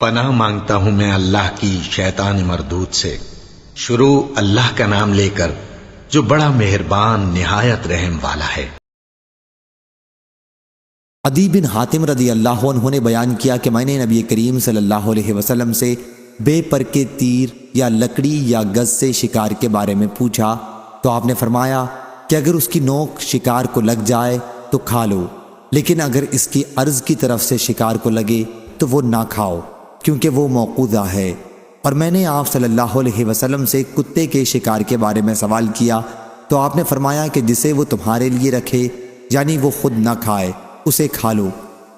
پناہ مانگتا ہوں میں اللہ کی شیطان مردود سے۔ شروع اللہ کا نام لے کر جو بڑا مہربان نہایت رحم والا ہے۔ عدی بن حاتم رضی اللہ عنہ نے بیان کیا کہ میں نے نبی کریم صلی اللہ علیہ وسلم سے بے پر کے تیر یا لکڑی یا گز سے شکار کے بارے میں پوچھا تو آپ نے فرمایا کہ اگر اس کی نوک شکار کو لگ جائے تو کھا لو، لیکن اگر اس کی عرض کی طرف سے شکار کو لگے تو وہ نہ کھاؤ، کیونکہ وہ موقوذہ ہے۔ اور میں نے آپ صلی اللہ علیہ وسلم سے کتے کے شکار کے بارے میں سوال کیا تو آپ نے فرمایا کہ جسے وہ تمہارے لیے رکھے یعنی وہ خود نہ کھائے اسے کھا لو،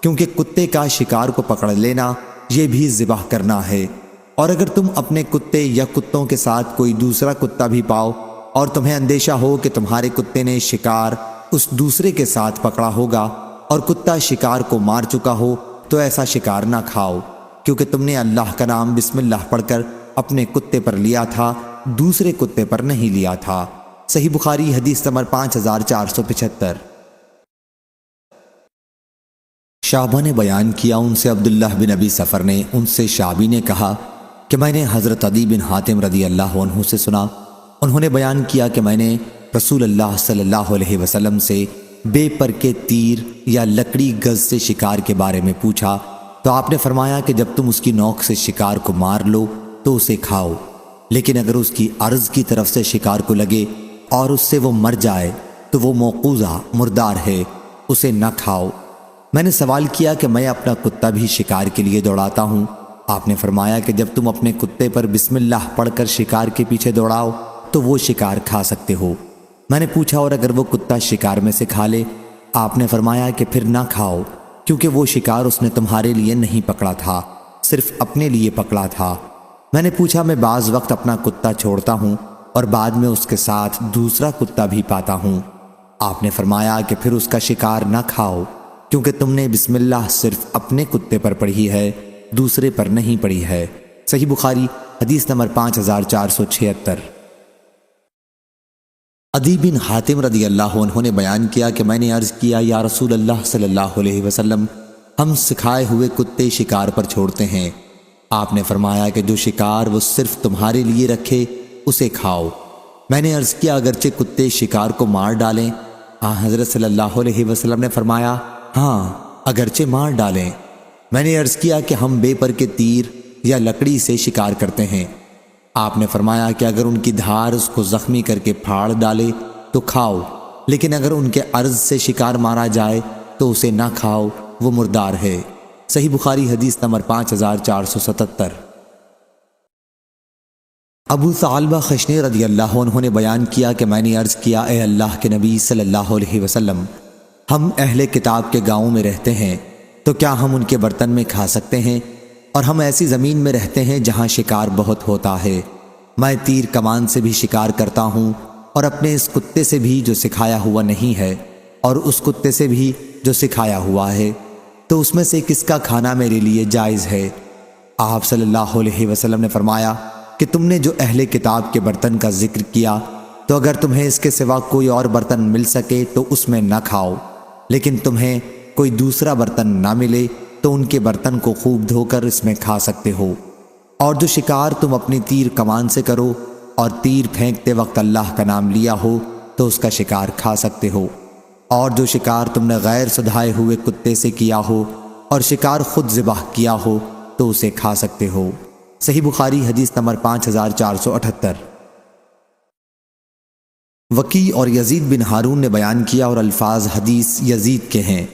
کیونکہ کتے کا شکار کو پکڑ لینا یہ بھی ذبح کرنا ہے۔ اور اگر تم اپنے کتے یا کتوں کے ساتھ کوئی دوسرا کتا بھی پاؤ اور تمہیں اندیشہ ہو کہ تمہارے کتے نے شکار اس دوسرے کے ساتھ پکڑا ہوگا اور کتا شکار کو مار چکا ہو تو ایسا شکار نہ کھاؤ، کیونکہ تم نے اللہ کا نام بسم اللہ پڑھ کر اپنے کتے پر لیا تھا، دوسرے کتے پر نہیں لیا تھا۔ صحیح بخاری حدیث نمبر 5475۔ شعبہ نے بیان کیا ان سے عبداللہ بن ابی سفر نے، ان سے شعبی نے کہا کہ میں نے حضرت عدی بن حاتم رضی اللہ عنہ سے سنا، انہوں نے بیان کیا کہ میں نے رسول اللہ صلی اللہ علیہ وسلم سے بے پر کے تیر یا لکڑی گز سے شکار کے بارے میں پوچھا تو آپ نے فرمایا کہ جب تم اس کی نوک سے شکار کو مار لو تو اسے کھاؤ، لیکن اگر اس کی عرض کی طرف سے شکار کو لگے اور اس سے وہ مر جائے تو وہ موقوذہ مردار ہے، اسے نہ کھاؤ۔ میں نے سوال کیا کہ میں اپنا کتا بھی شکار کے لیے دوڑاتا ہوں، آپ نے فرمایا کہ جب تم اپنے کتے پر بسم اللہ پڑھ کر شکار کے پیچھے دوڑاؤ تو وہ شکار کھا سکتے ہو۔ میں نے پوچھا اور اگر وہ کتا شکار میں سے کھا لے؟ آپ نے فرمایا کہ پھر نہ کھاؤ، کیونکہ وہ شکار اس نے تمہارے لیے نہیں پکڑا تھا، صرف اپنے لیے پکڑا تھا۔ میں نے پوچھا میں بعض وقت اپنا کتا چھوڑتا ہوں اور بعد میں اس کے ساتھ دوسرا کتا بھی پاتا ہوں، آپ نے فرمایا کہ پھر اس کا شکار نہ کھاؤ، کیونکہ تم نے بسم اللہ صرف اپنے کتے پر پڑھی ہے، دوسرے پر نہیں پڑھی ہے۔ صحیح بخاری حدیث نمبر 5476۔ عدی بن حاتم رضی اللہ عنہ نے بیان کیا کہ میں نے عرض کیا یا رسول اللہ صلی اللہ علیہ وسلم، ہم سکھائے ہوئے کتے شکار پر چھوڑتے ہیں، آپ نے فرمایا کہ جو شکار وہ صرف تمہارے لیے رکھے اسے کھاؤ۔ میں نے عرض کیا اگرچہ کتے شکار کو مار ڈالیں؟ حضرت صلی اللہ علیہ وسلم نے فرمایا ہاں اگرچہ مار ڈالیں۔ میں نے عرض کیا کہ ہم بے پر کے تیر یا لکڑی سے شکار کرتے ہیں، آپ نے فرمایا کہ اگر ان کی دھار اس کو زخمی کر کے پھاڑ ڈالے تو کھاؤ، لیکن اگر ان کے عرض سے شکار مارا جائے تو اسے نہ کھاؤ، وہ مردار ہے۔ صحیح بخاری حدیث نمبر 5477۔ ابو ثعلبہ خشنی رضی اللہ عنہ نے بیان کیا کہ میں نے عرض کیا اے اللہ کے نبی صلی اللہ علیہ وسلم، ہم اہل کتاب کے گاؤں میں رہتے ہیں تو کیا ہم ان کے برتن میں کھا سکتے ہیں؟ اور ہم ایسی زمین میں رہتے ہیں جہاں شکار بہت ہوتا ہے، میں تیر کمان سے بھی شکار کرتا ہوں اور اپنے اس کتے سے بھی جو سکھایا ہوا نہیں ہے اور اس کتے سے بھی جو سکھایا ہوا ہے، تو اس میں سے کس کا کھانا میرے لیے جائز ہے؟ آپ صلی اللہ علیہ وسلم نے فرمایا کہ تم نے جو اہل کتاب کے برتن کا ذکر کیا تو اگر تمہیں اس کے سوا کوئی اور برتن مل سکے تو اس میں نہ کھاؤ، لیکن تمہیں کوئی دوسرا برتن نہ ملے تو ان کے برتن کو خوب دھو کر اس میں کھا سکتے ہو۔ اور جو شکار تم اپنی تیر کمان سے کرو اور تیر پھینکتے وقت اللہ کا نام لیا ہو تو اس کا شکار کھا سکتے ہو، اور جو شکار تم نے غیر سدھائے ہوئے کتے سے کیا ہو اور شکار خود ذبح کیا ہو تو اسے کھا سکتے ہو۔ صحیح بخاری حدیث نمبر 5478۔ وکی اور یزید بن ہارون نے بیان کیا اور الفاظ حدیث یزید کے ہیں،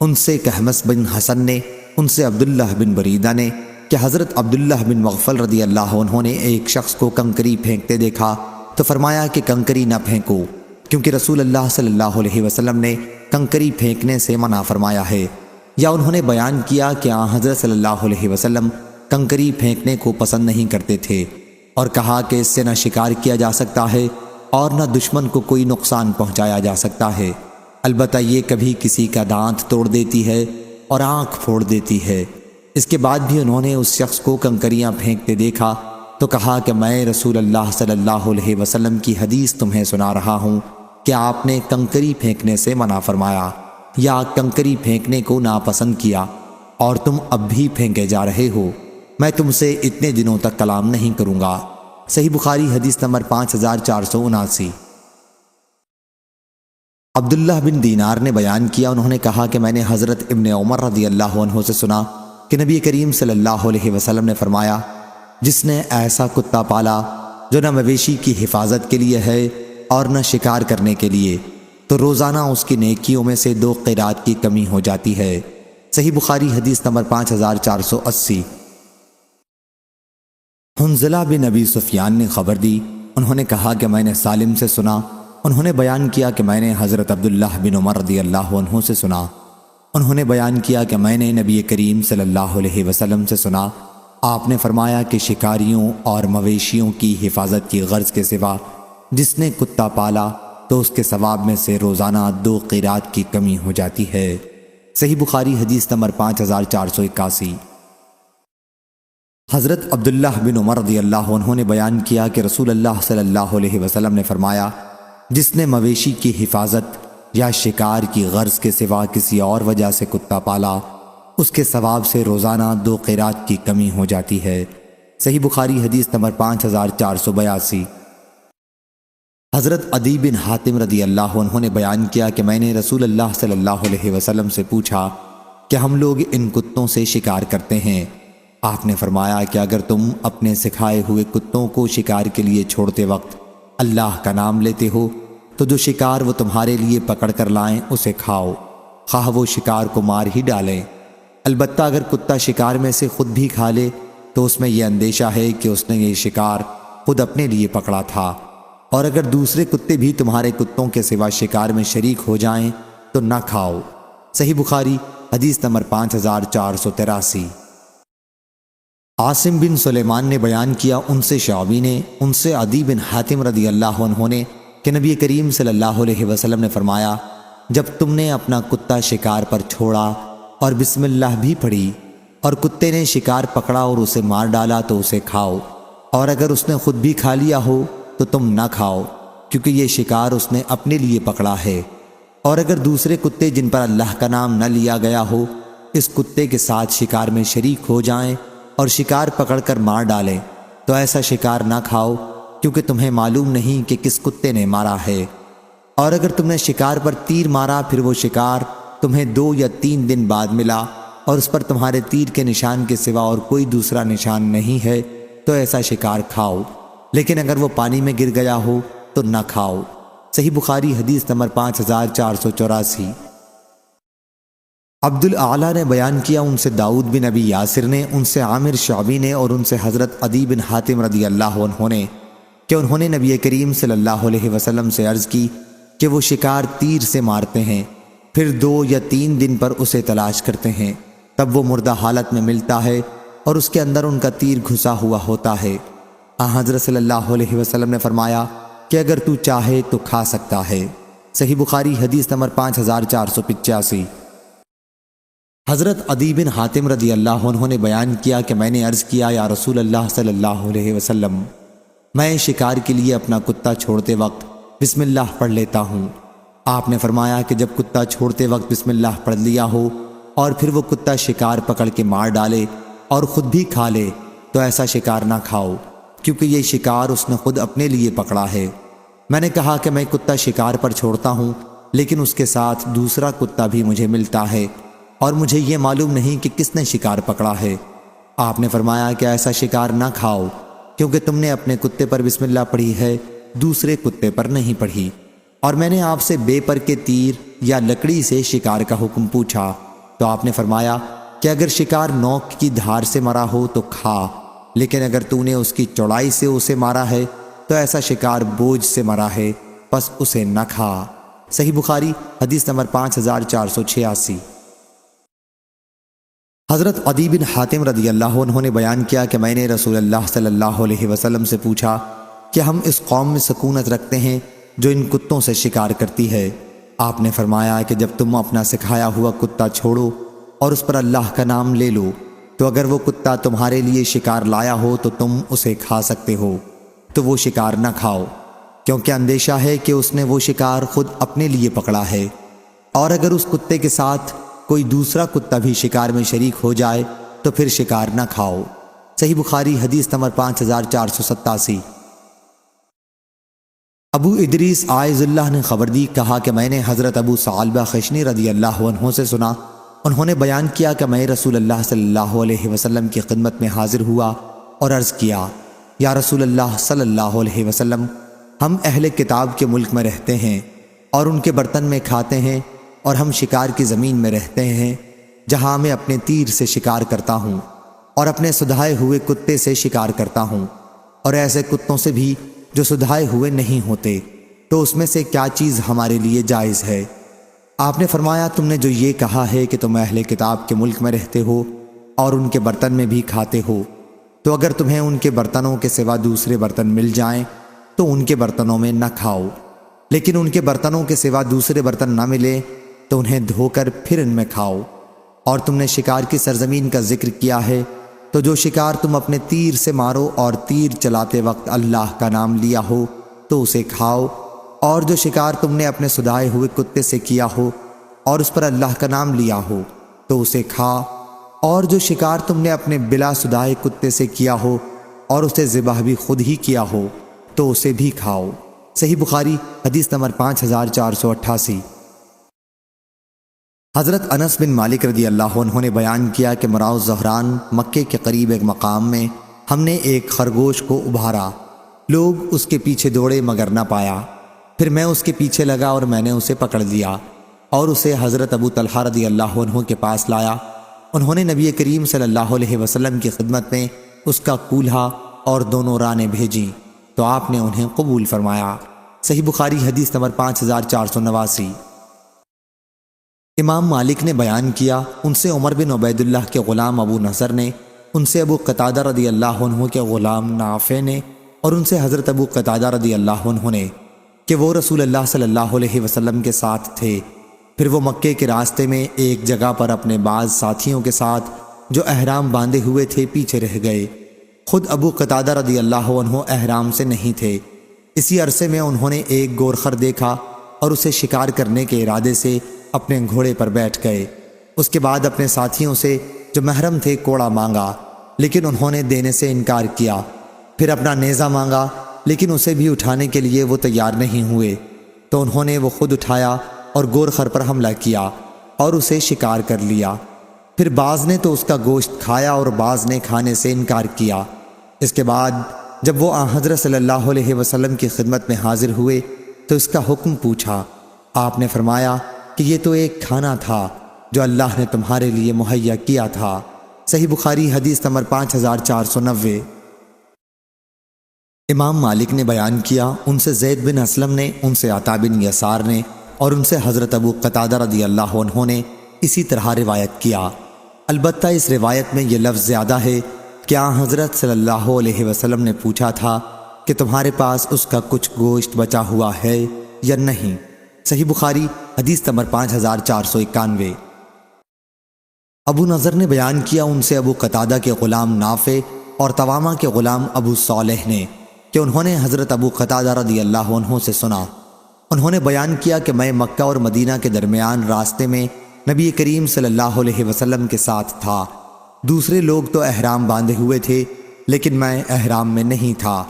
ان سے کہمس بن حسن نے، ان سے عبداللہ بن بریدہ نے کہ حضرت عبداللہ بن مغفل رضی اللہ عنہ نے ایک شخص کو کنکری پھینکتے دیکھا تو فرمایا کہ کنکری نہ پھینکو، کیونکہ رسول اللہ صلی اللہ علیہ وسلم نے کنکری پھینکنے سے منع فرمایا ہے۔ یا انہوں نے بیان کیا کہ حضرت صلی اللہ علیہ وسلم کنکری پھینکنے کو پسند نہیں کرتے تھے اور کہا کہ اس سے نہ شکار کیا جا سکتا ہے اور نہ دشمن کو کوئی نقصان پہنچایا جا سکتا ہے، البتہ یہ کبھی کسی کا دانت توڑ دیتی ہے اور آنکھ پھوڑ دیتی ہے۔ اس کے بعد بھی انہوں نے اس شخص کو کنکریاں پھینکتے دیکھا تو کہا کہ میں رسول اللہ صلی اللہ علیہ وسلم کی حدیث تمہیں سنا رہا ہوں کہ آپ نے کنکری پھینکنے سے منع فرمایا یا کنکری پھینکنے کو ناپسند کیا اور تم اب بھی پھینکے جا رہے ہو۔ میں تم سے اتنے دنوں تک کلام نہیں کروں گا۔ صحیح بخاری حدیث نمبر 5479۔ عبداللہ بن دینار نے بیان کیا، انہوں نے کہا کہ میں نے حضرت ابن عمر رضی اللہ عنہ سے سنا کہ نبی کریم صلی اللہ علیہ وسلم نے فرمایا، جس نے ایسا کتا پالا جو نہ مویشی کی حفاظت کے لیے ہے اور نہ شکار کرنے کے لیے، تو روزانہ اس کی نیکیوں میں سے 2 قیرات کی کمی ہو جاتی ہے۔ صحیح بخاری حدیث نمبر 5480۔ حنظلہ بن ابی سفیان نے خبر دی، انہوں نے کہا کہ میں نے سالم سے سنا، انہوں نے بیان کیا کہ میں نے حضرت عبداللہ بن عمر رضی اللہ عنہ سے سنا، انہوں نے بیان کیا کہ میں نے نبی کریم صلی اللہ علیہ وسلم سے سنا، آپ نے فرمایا کہ شکاریوں اور مویشیوں کی حفاظت کی غرض کے سوا جس نے کتا پالا تو اس کے ثواب میں سے روزانہ 2 قیرات کی کمی ہو جاتی ہے۔ صحیح بخاری حدیث نمبر 5481۔ حضرت عبداللہ بن عمر رضی اللہ عنہ نے بیان کیا کہ رسول اللہ صلی اللہ علیہ وسلم نے فرمایا، جس نے مویشی کی حفاظت یا شکار کی غرض کے سوا کسی اور وجہ سے کتا پالا، اس کے ثواب سے روزانہ 2 قیرات کی کمی ہو جاتی ہے۔ صحیح بخاری حدیث نمبر 5482۔ حضرت عدی بن حاتم رضی اللہ عنہ نے بیان کیا کہ میں نے رسول اللہ صلی اللہ علیہ وسلم سے پوچھا کہ ہم لوگ ان کتوں سے شکار کرتے ہیں، آپ نے فرمایا کہ اگر تم اپنے سکھائے ہوئے کتوں کو شکار کے لیے چھوڑتے وقت اللہ کا نام لیتے ہو تو جو شکار وہ تمہارے لیے پکڑ کر لائیں اسے کھاؤ، خواہ وہ شکار کو مار ہی ڈالیں۔ البتہ اگر کتا شکار میں سے خود بھی کھا لے تو اس میں یہ اندیشہ ہے کہ اس نے یہ شکار خود اپنے لیے پکڑا تھا، اور اگر دوسرے کتے بھی تمہارے کتوں کے سوا شکار میں شریک ہو جائیں تو نہ کھاؤ۔ صحیح بخاری حدیث نمبر 5483۔ عاصم بن سلیمان نے بیان کیا، ان سے شعبی نے، ان سے عدی بن حاتم رضی اللہ عنہ نے کہ نبی کریم صلی اللہ علیہ وسلم نے فرمایا، جب تم نے اپنا کتا شکار پر چھوڑا اور بسم اللہ بھی پڑھی اور کتے نے شکار پکڑا اور اسے مار ڈالا تو اسے کھاؤ، اور اگر اس نے خود بھی کھا لیا ہو تو تم نہ کھاؤ، کیونکہ یہ شکار اس نے اپنے لیے پکڑا ہے۔ اور اگر دوسرے کتے جن پر اللہ کا نام نہ لیا گیا ہو اس کتے کے ساتھ شکار میں شریک ہو جائیں اور شکار پکڑ کر مار ڈالیں تو ایسا شکار نہ کھاؤ، کیونکہ تمہیں معلوم نہیں کہ کس کتے نے مارا ہے۔ اور اگر تم نے شکار پر تیر مارا پھر وہ شکار تمہیں 2 یا 3 دن بعد ملا اور اس پر تمہارے تیر کے نشان کے سوا اور کوئی دوسرا نشان نہیں ہے تو ایسا شکار کھاؤ، لیکن اگر وہ پانی میں گر گیا ہو تو نہ کھاؤ۔ صحیح بخاری حدیث نمبر 5484۔ عبد الاعلیٰ نے بیان کیا، ان سے داؤد بن ابی یاسر نے، ان سے عامر شعبی نے اور ان سے حضرت عدی بن حاتم رضی اللہ عنہ نے کہ انہوں نے نبی کریم صلی اللہ علیہ وسلم سے عرض کی کہ وہ شکار تیر سے مارتے ہیں، پھر 2 یا 3 دن پر اسے تلاش کرتے ہیں، تب وہ مردہ حالت میں ملتا ہے اور اس کے اندر ان کا تیر گھسا ہوا ہوتا ہے۔ حضرت صلی اللہ علیہ وسلم نے فرمایا کہ اگر تو چاہے تو کھا سکتا ہے۔ صحیح بخاری حدیث نمبر 5485۔ حضرت عدی بن حاتم رضی اللہ عنہ نے بیان کیا کہ میں نے عرض کیا، یا رسول اللہ صلی اللہ علیہ وسلم، میں شکار کے لیے اپنا کتا چھوڑتے وقت بسم اللہ پڑھ لیتا ہوں۔ آپ نے فرمایا کہ جب کتا چھوڑتے وقت بسم اللہ پڑھ لیا ہو اور پھر وہ کتا شکار پکڑ کے مار ڈالے اور خود بھی کھا لے تو ایسا شکار نہ کھاؤ، کیونکہ یہ شکار اس نے خود اپنے لیے پکڑا ہے۔ میں نے کہا کہ میں کتا شکار پر چھوڑتا ہوں، لیکن اس کے ساتھ دوسرا کتا بھی مجھے ملتا ہے اور مجھے یہ معلوم نہیں کہ کس نے شکار پکڑا ہے۔ آپ نے فرمایا کہ ایسا شکار نہ کھاؤ، کیونکہ تم نے اپنے کتے پر بسم اللہ پڑھی ہے، دوسرے کتے پر نہیں پڑھی۔ اور میں نے آپ سے بے پر کے تیر یا لکڑی سے شکار کا حکم پوچھا تو آپ نے فرمایا کہ اگر شکار نوک کی دھار سے مرا ہو تو کھا، لیکن اگر تو نے اس کی چوڑائی سے اسے مارا ہے تو ایسا شکار بوجھ سے مرا ہے، پس اسے نہ کھا۔ صحیح بخاری حدیث نمبر 5486۔ حضرت عدی بن حاتم رضی اللہ عنہ نے بیان کیا کہ میں نے رسول اللہ صلی اللہ علیہ وسلم سے پوچھا کہ ہم اس قوم میں سکونت رکھتے ہیں جو ان کتوں سے شکار کرتی ہے۔ آپ نے فرمایا کہ جب تم اپنا سکھایا ہوا کتا چھوڑو اور اس پر اللہ کا نام لے لو تو اگر وہ کتا تمہارے لیے شکار لایا ہو تو تم اسے کھا سکتے ہو، تو وہ شکار نہ کھاؤ، کیونکہ اندیشہ ہے کہ اس نے وہ شکار خود اپنے لیے پکڑا ہے۔ اور اگر اس کتے کے ساتھ کوئی دوسرا کتا بھی شکار میں شریک ہو جائے تو پھر شکار نہ کھاؤ، صحیح بخاری حدیث نمبر 5487۔ ابو ادریس عائز اللہ نے خبر دی، کہا کہ میں نے حضرت ابو ثعلبہ خشنی رضی اللہ عنہ سے سنا، انہوں نے بیان کیا کہ میں رسول اللہ صلی اللہ علیہ وسلم کی خدمت میں حاضر ہوا اور عرض کیا، یا رسول اللہ صلی اللہ علیہ وسلم، ہم اہل کتاب کے ملک میں رہتے ہیں اور ان کے برتن میں کھاتے ہیں، اور ہم شکار کی زمین میں رہتے ہیں جہاں میں اپنے تیر سے شکار کرتا ہوں اور اپنے سدھائے ہوئے کتے سے شکار کرتا ہوں، اور ایسے کتوں سے بھی جو سدھائے ہوئے نہیں ہوتے، تو اس میں سے کیا چیز ہمارے لیے جائز ہے؟ آپ نے فرمایا، تم نے جو یہ کہا ہے کہ تم اہل کتاب کے ملک میں رہتے ہو اور ان کے برتن میں بھی کھاتے ہو، تو اگر تمہیں ان کے برتنوں کے سوا دوسرے برتن مل جائیں تو ان کے برتنوں میں نہ کھاؤ، لیکن ان کے برتنوں کے سوا دوسرے برتن نہ ملے تو انہیں دھو کر پھر ان میں کھاؤ۔ اور تم نے شکار کی سرزمین کا ذکر کیا ہے، تو جو شکار تم اپنے تیر سے مارو اور تیر چلاتے وقت اللہ کا نام لیا ہو تو اسے کھاؤ، اور جو شکار تم نے اپنے سدھائے ہوئے کتے سے کیا ہو اور اس پر اللہ کا نام لیا ہو تو اسے کھا، اور جو شکار تم نے اپنے بلا سدھائے کتے سے کیا ہو اور اسے ذبح بھی خود ہی کیا ہو تو اسے بھی کھاؤ۔ صحیح بخاری حدیث نمبر 5488۔ حضرت انس بن مالک رضی اللہ عنہ نے بیان کیا کہ مراؤ زہران مکے کے قریب ایک مقام میں ہم نے ایک خرگوش کو ابھارا، لوگ اس کے پیچھے دوڑے مگر نہ پایا، پھر میں اس کے پیچھے لگا اور میں نے اسے پکڑ لیا اور اسے حضرت ابو طلحہ رضی اللہ عنہ کے پاس لایا۔ انہوں نے نبی کریم صلی اللہ علیہ وسلم کی خدمت میں اس کا کولہا اور دونوں رانیں بھیجیں تو آپ نے انہیں قبول فرمایا۔ صحیح بخاری حدیث نمبر 5489۔ امام مالک نے بیان کیا، ان سے عمر بن عبید اللہ کے غلام ابو نصر نے، ان سے ابو قتادہ رضی اللہ عنہ کے غلام نافع نے، اور ان سے حضرت ابو قتادہ رضی اللہ عنہ نے کہ وہ رسول اللہ صلی اللہ علیہ وسلم کے ساتھ تھے، پھر وہ مکے کے راستے میں ایک جگہ پر اپنے بعض ساتھیوں کے ساتھ جو احرام باندھے ہوئے تھے پیچھے رہ گئے۔ خود ابو قتادہ رضی اللہ عنہ احرام سے نہیں تھے۔ اسی عرصے میں انہوں نے ایک گورخر دیکھا اور اسے شکار کرنے کے ارادے سے اپنے گھوڑے پر بیٹھ گئے۔ اس کے بعد اپنے ساتھیوں سے جو محرم تھے کوڑا مانگا، لیکن انہوں نے دینے سے انکار کیا۔ پھر اپنا نیزہ مانگا، لیکن اسے بھی اٹھانے کے لیے وہ تیار نہیں ہوئے، تو انہوں نے وہ خود اٹھایا اور گورخر پر حملہ کیا اور اسے شکار کر لیا۔ پھر بعض نے تو اس کا گوشت کھایا اور بعض نے کھانے سے انکار کیا۔ اس کے بعد جب وہ حضرت صلی اللہ علیہ وسلم کی خدمت میں حاضر ہوئے تو اس کا حکم پوچھا۔ آپ نے فرمایا کہ یہ تو ایک کھانا تھا جو اللہ نے تمہارے لیے مہیا کیا تھا۔ صحیح بخاری حدیث نمبر 5490۔ امام مالک نے بیان کیا، ان سے زید بن اسلم نے، ان سے عطا بن یسار نے، اور ان سے حضرت ابو قتادہ رضی اللہ عنہ نے اسی طرح روایت کیا۔ البتہ اس روایت میں یہ لفظ زیادہ ہے کہ حضرت صلی اللہ علیہ وسلم نے پوچھا تھا کہ تمہارے پاس اس کا کچھ گوشت بچا ہوا ہے یا نہیں۔ صحیح بخاری حدیث نمبر 5491۔ ابو نضر نے بیان کیا، ان سے ابو قتادہ کے غلام نافع اور توامہ کے غلام ابو صالح نے کہ انہوں نے حضرت ابو قتادہ رضی اللہ عنہ سے سنا۔ انہوں نے بیان کیا کہ میں مکہ اور مدینہ کے درمیان راستے میں نبی کریم صلی اللہ علیہ وسلم کے ساتھ تھا۔ دوسرے لوگ تو احرام باندھے ہوئے تھے، لیکن میں احرام میں نہیں تھا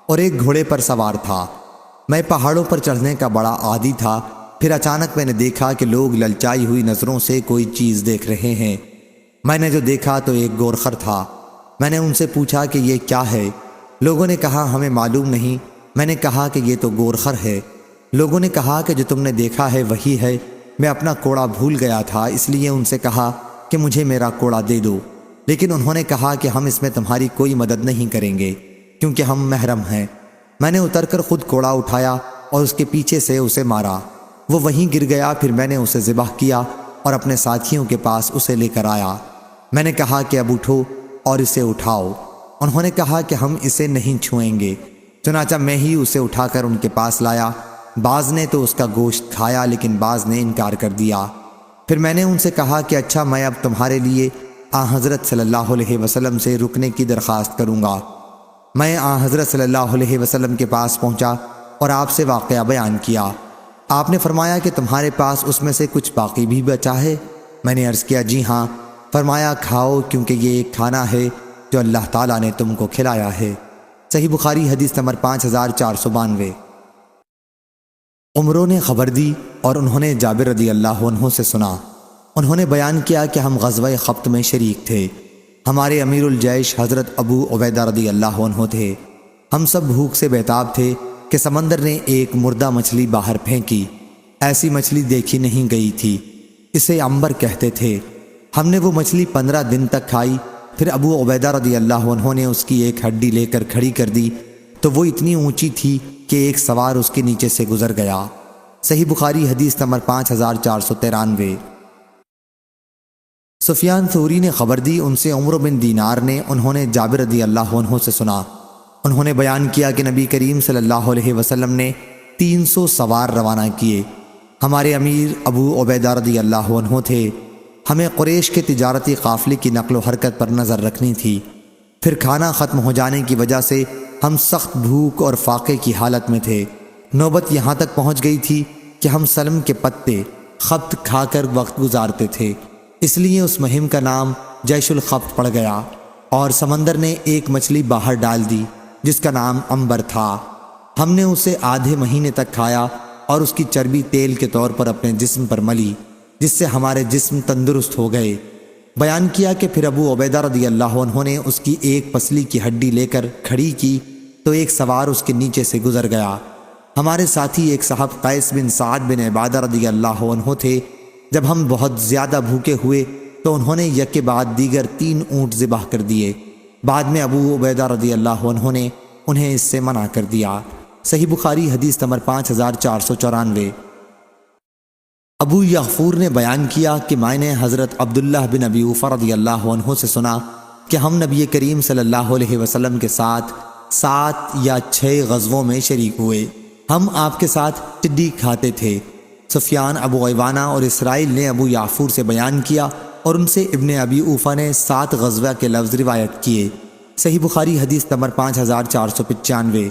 اور ایک گھوڑے پر سوار تھا۔ میں پہاڑوں پر چڑھنے کا بڑا عادی تھا۔ پھر اچانک میں نے دیکھا کہ لوگ للچائی ہوئی نظروں سے کوئی چیز دیکھ رہے ہیں۔ میں نے جو دیکھا تو ایک گورخر تھا۔ میں نے ان سے پوچھا کہ یہ کیا ہے؟ لوگوں نے کہا ہمیں معلوم نہیں۔ میں نے کہا کہ یہ تو گورخر ہے۔ لوگوں نے کہا کہ جو تم نے دیکھا ہے وہی ہے۔ میں اپنا کوڑا بھول گیا تھا، اس لیے ان سے کہا کہ مجھے میرا کوڑا دے دو، لیکن انہوں نے کہا کہ ہم اس میں تمہاری کوئی مدد نہیں کریں گے کیونکہ ہم محرم ہیں۔ میں نے اتر کر خود کوڑا اٹھایا اور اس کے پیچھے سے اسے مارا، وہ وہیں گر گیا۔ پھر میں نے اسے ذبح کیا اور اپنے ساتھیوں کے پاس اسے لے کر آیا۔ میں نے کہا کہ اب اٹھو اور اسے اٹھاؤ۔ انہوں نے کہا کہ ہم اسے نہیں چھوئیں گے۔ چنانچہ میں ہی اسے اٹھا کر ان کے پاس لایا۔ بعض نے تو اس کا گوشت کھایا لیکن بعض نے انکار کر دیا۔ پھر میں نے ان سے کہا کہ اچھا، میں اب تمہارے لیے حضرت صلی اللہ علیہ وسلم سے رکنے کی درخواست کروں گا۔ میں حضرت صلی اللہ علیہ وسلم کے پاس پہنچا اور آپ سے واقعہ بیان کیا۔ آپ نے فرمایا کہ تمہارے پاس اس میں سے کچھ باقی بھی بچا ہے؟ میں نے عرض کیا جی ہاں۔ فرمایا کھاؤ کیونکہ یہ ایک کھانا ہے جو اللہ تعالیٰ نے تم کو کھلایا ہے۔ صحیح بخاری حدیث نمبر 5492۔ عمروں نے خبر دی اور انہوں نے جابر رضی اللہ عنہ سے سنا۔ انہوں نے بیان کیا کہ ہم غزوہ خبت میں شریک تھے۔ ہمارے امیر الجیش حضرت ابو عبیدہ رضی اللہ عنہ تھے۔ ہم سب بھوک سے بیتاب تھے کہ سمندر نے ایک مردہ مچھلی باہر پھینکی۔ ایسی مچھلی دیکھی نہیں گئی تھی، اسے عنبر کہتے تھے۔ ہم نے وہ مچھلی 15 دن تک کھائی۔ پھر ابو عبیدہ رضی اللہ عنہ نے اس کی ایک ہڈی لے کر کھڑی کر دی تو وہ اتنی اونچی تھی کہ ایک سوار اس کے نیچے سے گزر گیا۔ صحیح بخاری حدیث نمبر 5493۔ سفیان ثوری نے خبر دی، ان سے عمرو بن دینار نے، انہوں نے جابر رضی اللہ عنہ سے سنا۔ انہوں نے بیان کیا کہ نبی کریم صلی اللہ علیہ وسلم نے 300 سوار روانہ کیے۔ ہمارے امیر ابو عبیدہ رضی اللہ عنہ تھے۔ ہمیں قریش کے تجارتی قافلے کی نقل و حرکت پر نظر رکھنی تھی۔ پھر کھانا ختم ہو جانے کی وجہ سے ہم سخت بھوک اور فاقے کی حالت میں تھے۔ نوبت یہاں تک پہنچ گئی تھی کہ ہم سلم کے پتے خبت کھا کر وقت گزارتے تھے، اس لیے اس مہم کا نام جیش الخبت پڑ گیا۔ اور سمندر نے ایک مچھلی باہر ڈال دی جس کا نام عنبر تھا۔ ہم نے اسے آدھے مہینے تک کھایا اور اس کی چربی تیل کے طور پر اپنے جسم پر ملی، جس سے ہمارے جسم تندرست ہو گئے۔ بیان کیا کہ پھر ابو عبیدہ رضی اللہ عنہ نے اس کی ایک پسلی کی ہڈی لے کر کھڑی کی تو ایک سوار اس کے نیچے سے گزر گیا۔ ہمارے ساتھی ایک صاحب قیس بن سعد بن عبادہ رضی اللہ عنہ تھے۔ جب ہم بہت زیادہ بھوکے ہوئے تو انہوں نے یک کے بعد دیگر 3 اونٹ ذبح کر دیے۔ بعد میں ابو عبیدہ رضی اللہ عنہ نے انہیں اس سے منع کر دیا۔ صحیح بخاری حدیث نمبر 5494۔ ابو یغفور نے بیان کیا کہ میں نے حضرت عبداللہ بن ابی اوفا رضی اللہ عنہ سے سنا کہ ہم نبی کریم صلی اللہ علیہ وسلم کے ساتھ 7 یا 6 غزووں میں شریک ہوئے۔ ہم آپ کے ساتھ ٹڈی کھاتے تھے۔ سفیان ابو عوانہ اور اسرائیل نے ابو یعفور سے بیان کیا اور ان سے ابن ابی اوفا نے 7 غزوہ کے لفظ روایت کیے۔ صحیح بخاری حدیث نمبر 5495۔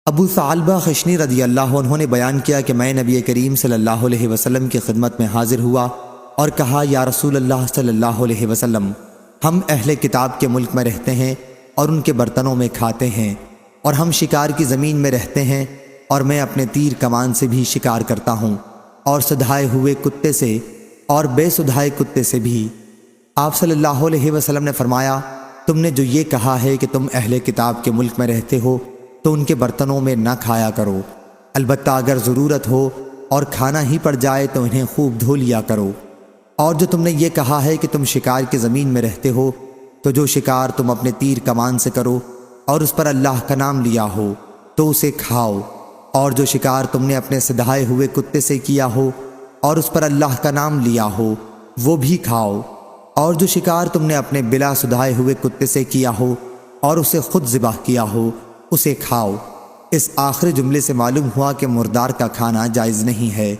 ابو ثعلبہ خشنی رضی اللہ عنہ نے بیان کیا کہ میں نبی کریم صلی اللہ علیہ وسلم کی خدمت میں حاضر ہوا اور کہا، یا رسول اللہ صلی اللہ علیہ وسلم، ہم اہل کتاب کے ملک میں رہتے ہیں اور ان کے برتنوں میں کھاتے ہیں، اور ہم شکار کی زمین میں رہتے ہیں اور میں اپنے تیر کمان سے بھی شکار کرتا ہوں، اور سدھائے ہوئے کتے سے اور بے سدھائے کتے سے بھی۔ آپ صلی اللہ علیہ وسلم نے فرمایا، تم نے جو یہ کہا ہے کہ تم اہل کتاب کے ملک میں رہتے ہو تو ان کے برتنوں میں نہ کھایا کرو، البتہ اگر ضرورت ہو اور کھانا ہی پڑ جائے تو انہیں خوب دھو لیا کرو۔ اور جو تم نے یہ کہا ہے کہ تم شکار کی زمین میں رہتے ہو تو جو شکار تم اپنے تیر کمان سے کرو اور اس پر اللہ کا نام لیا ہو تو اسے کھاؤ، اور جو شکار تم نے اپنے سدھائے ہوئے کتے سے کیا ہو اور اس پر اللہ کا نام لیا ہو وہ بھی کھاؤ، اور جو شکار تم نے اپنے بلا سدھائے ہوئے کتے سے کیا ہو اور اسے خود ذبح کیا ہو اسے کھاؤ۔ اس آخری جملے سے معلوم ہوا کہ مردار کا کھانا جائز نہیں ہے۔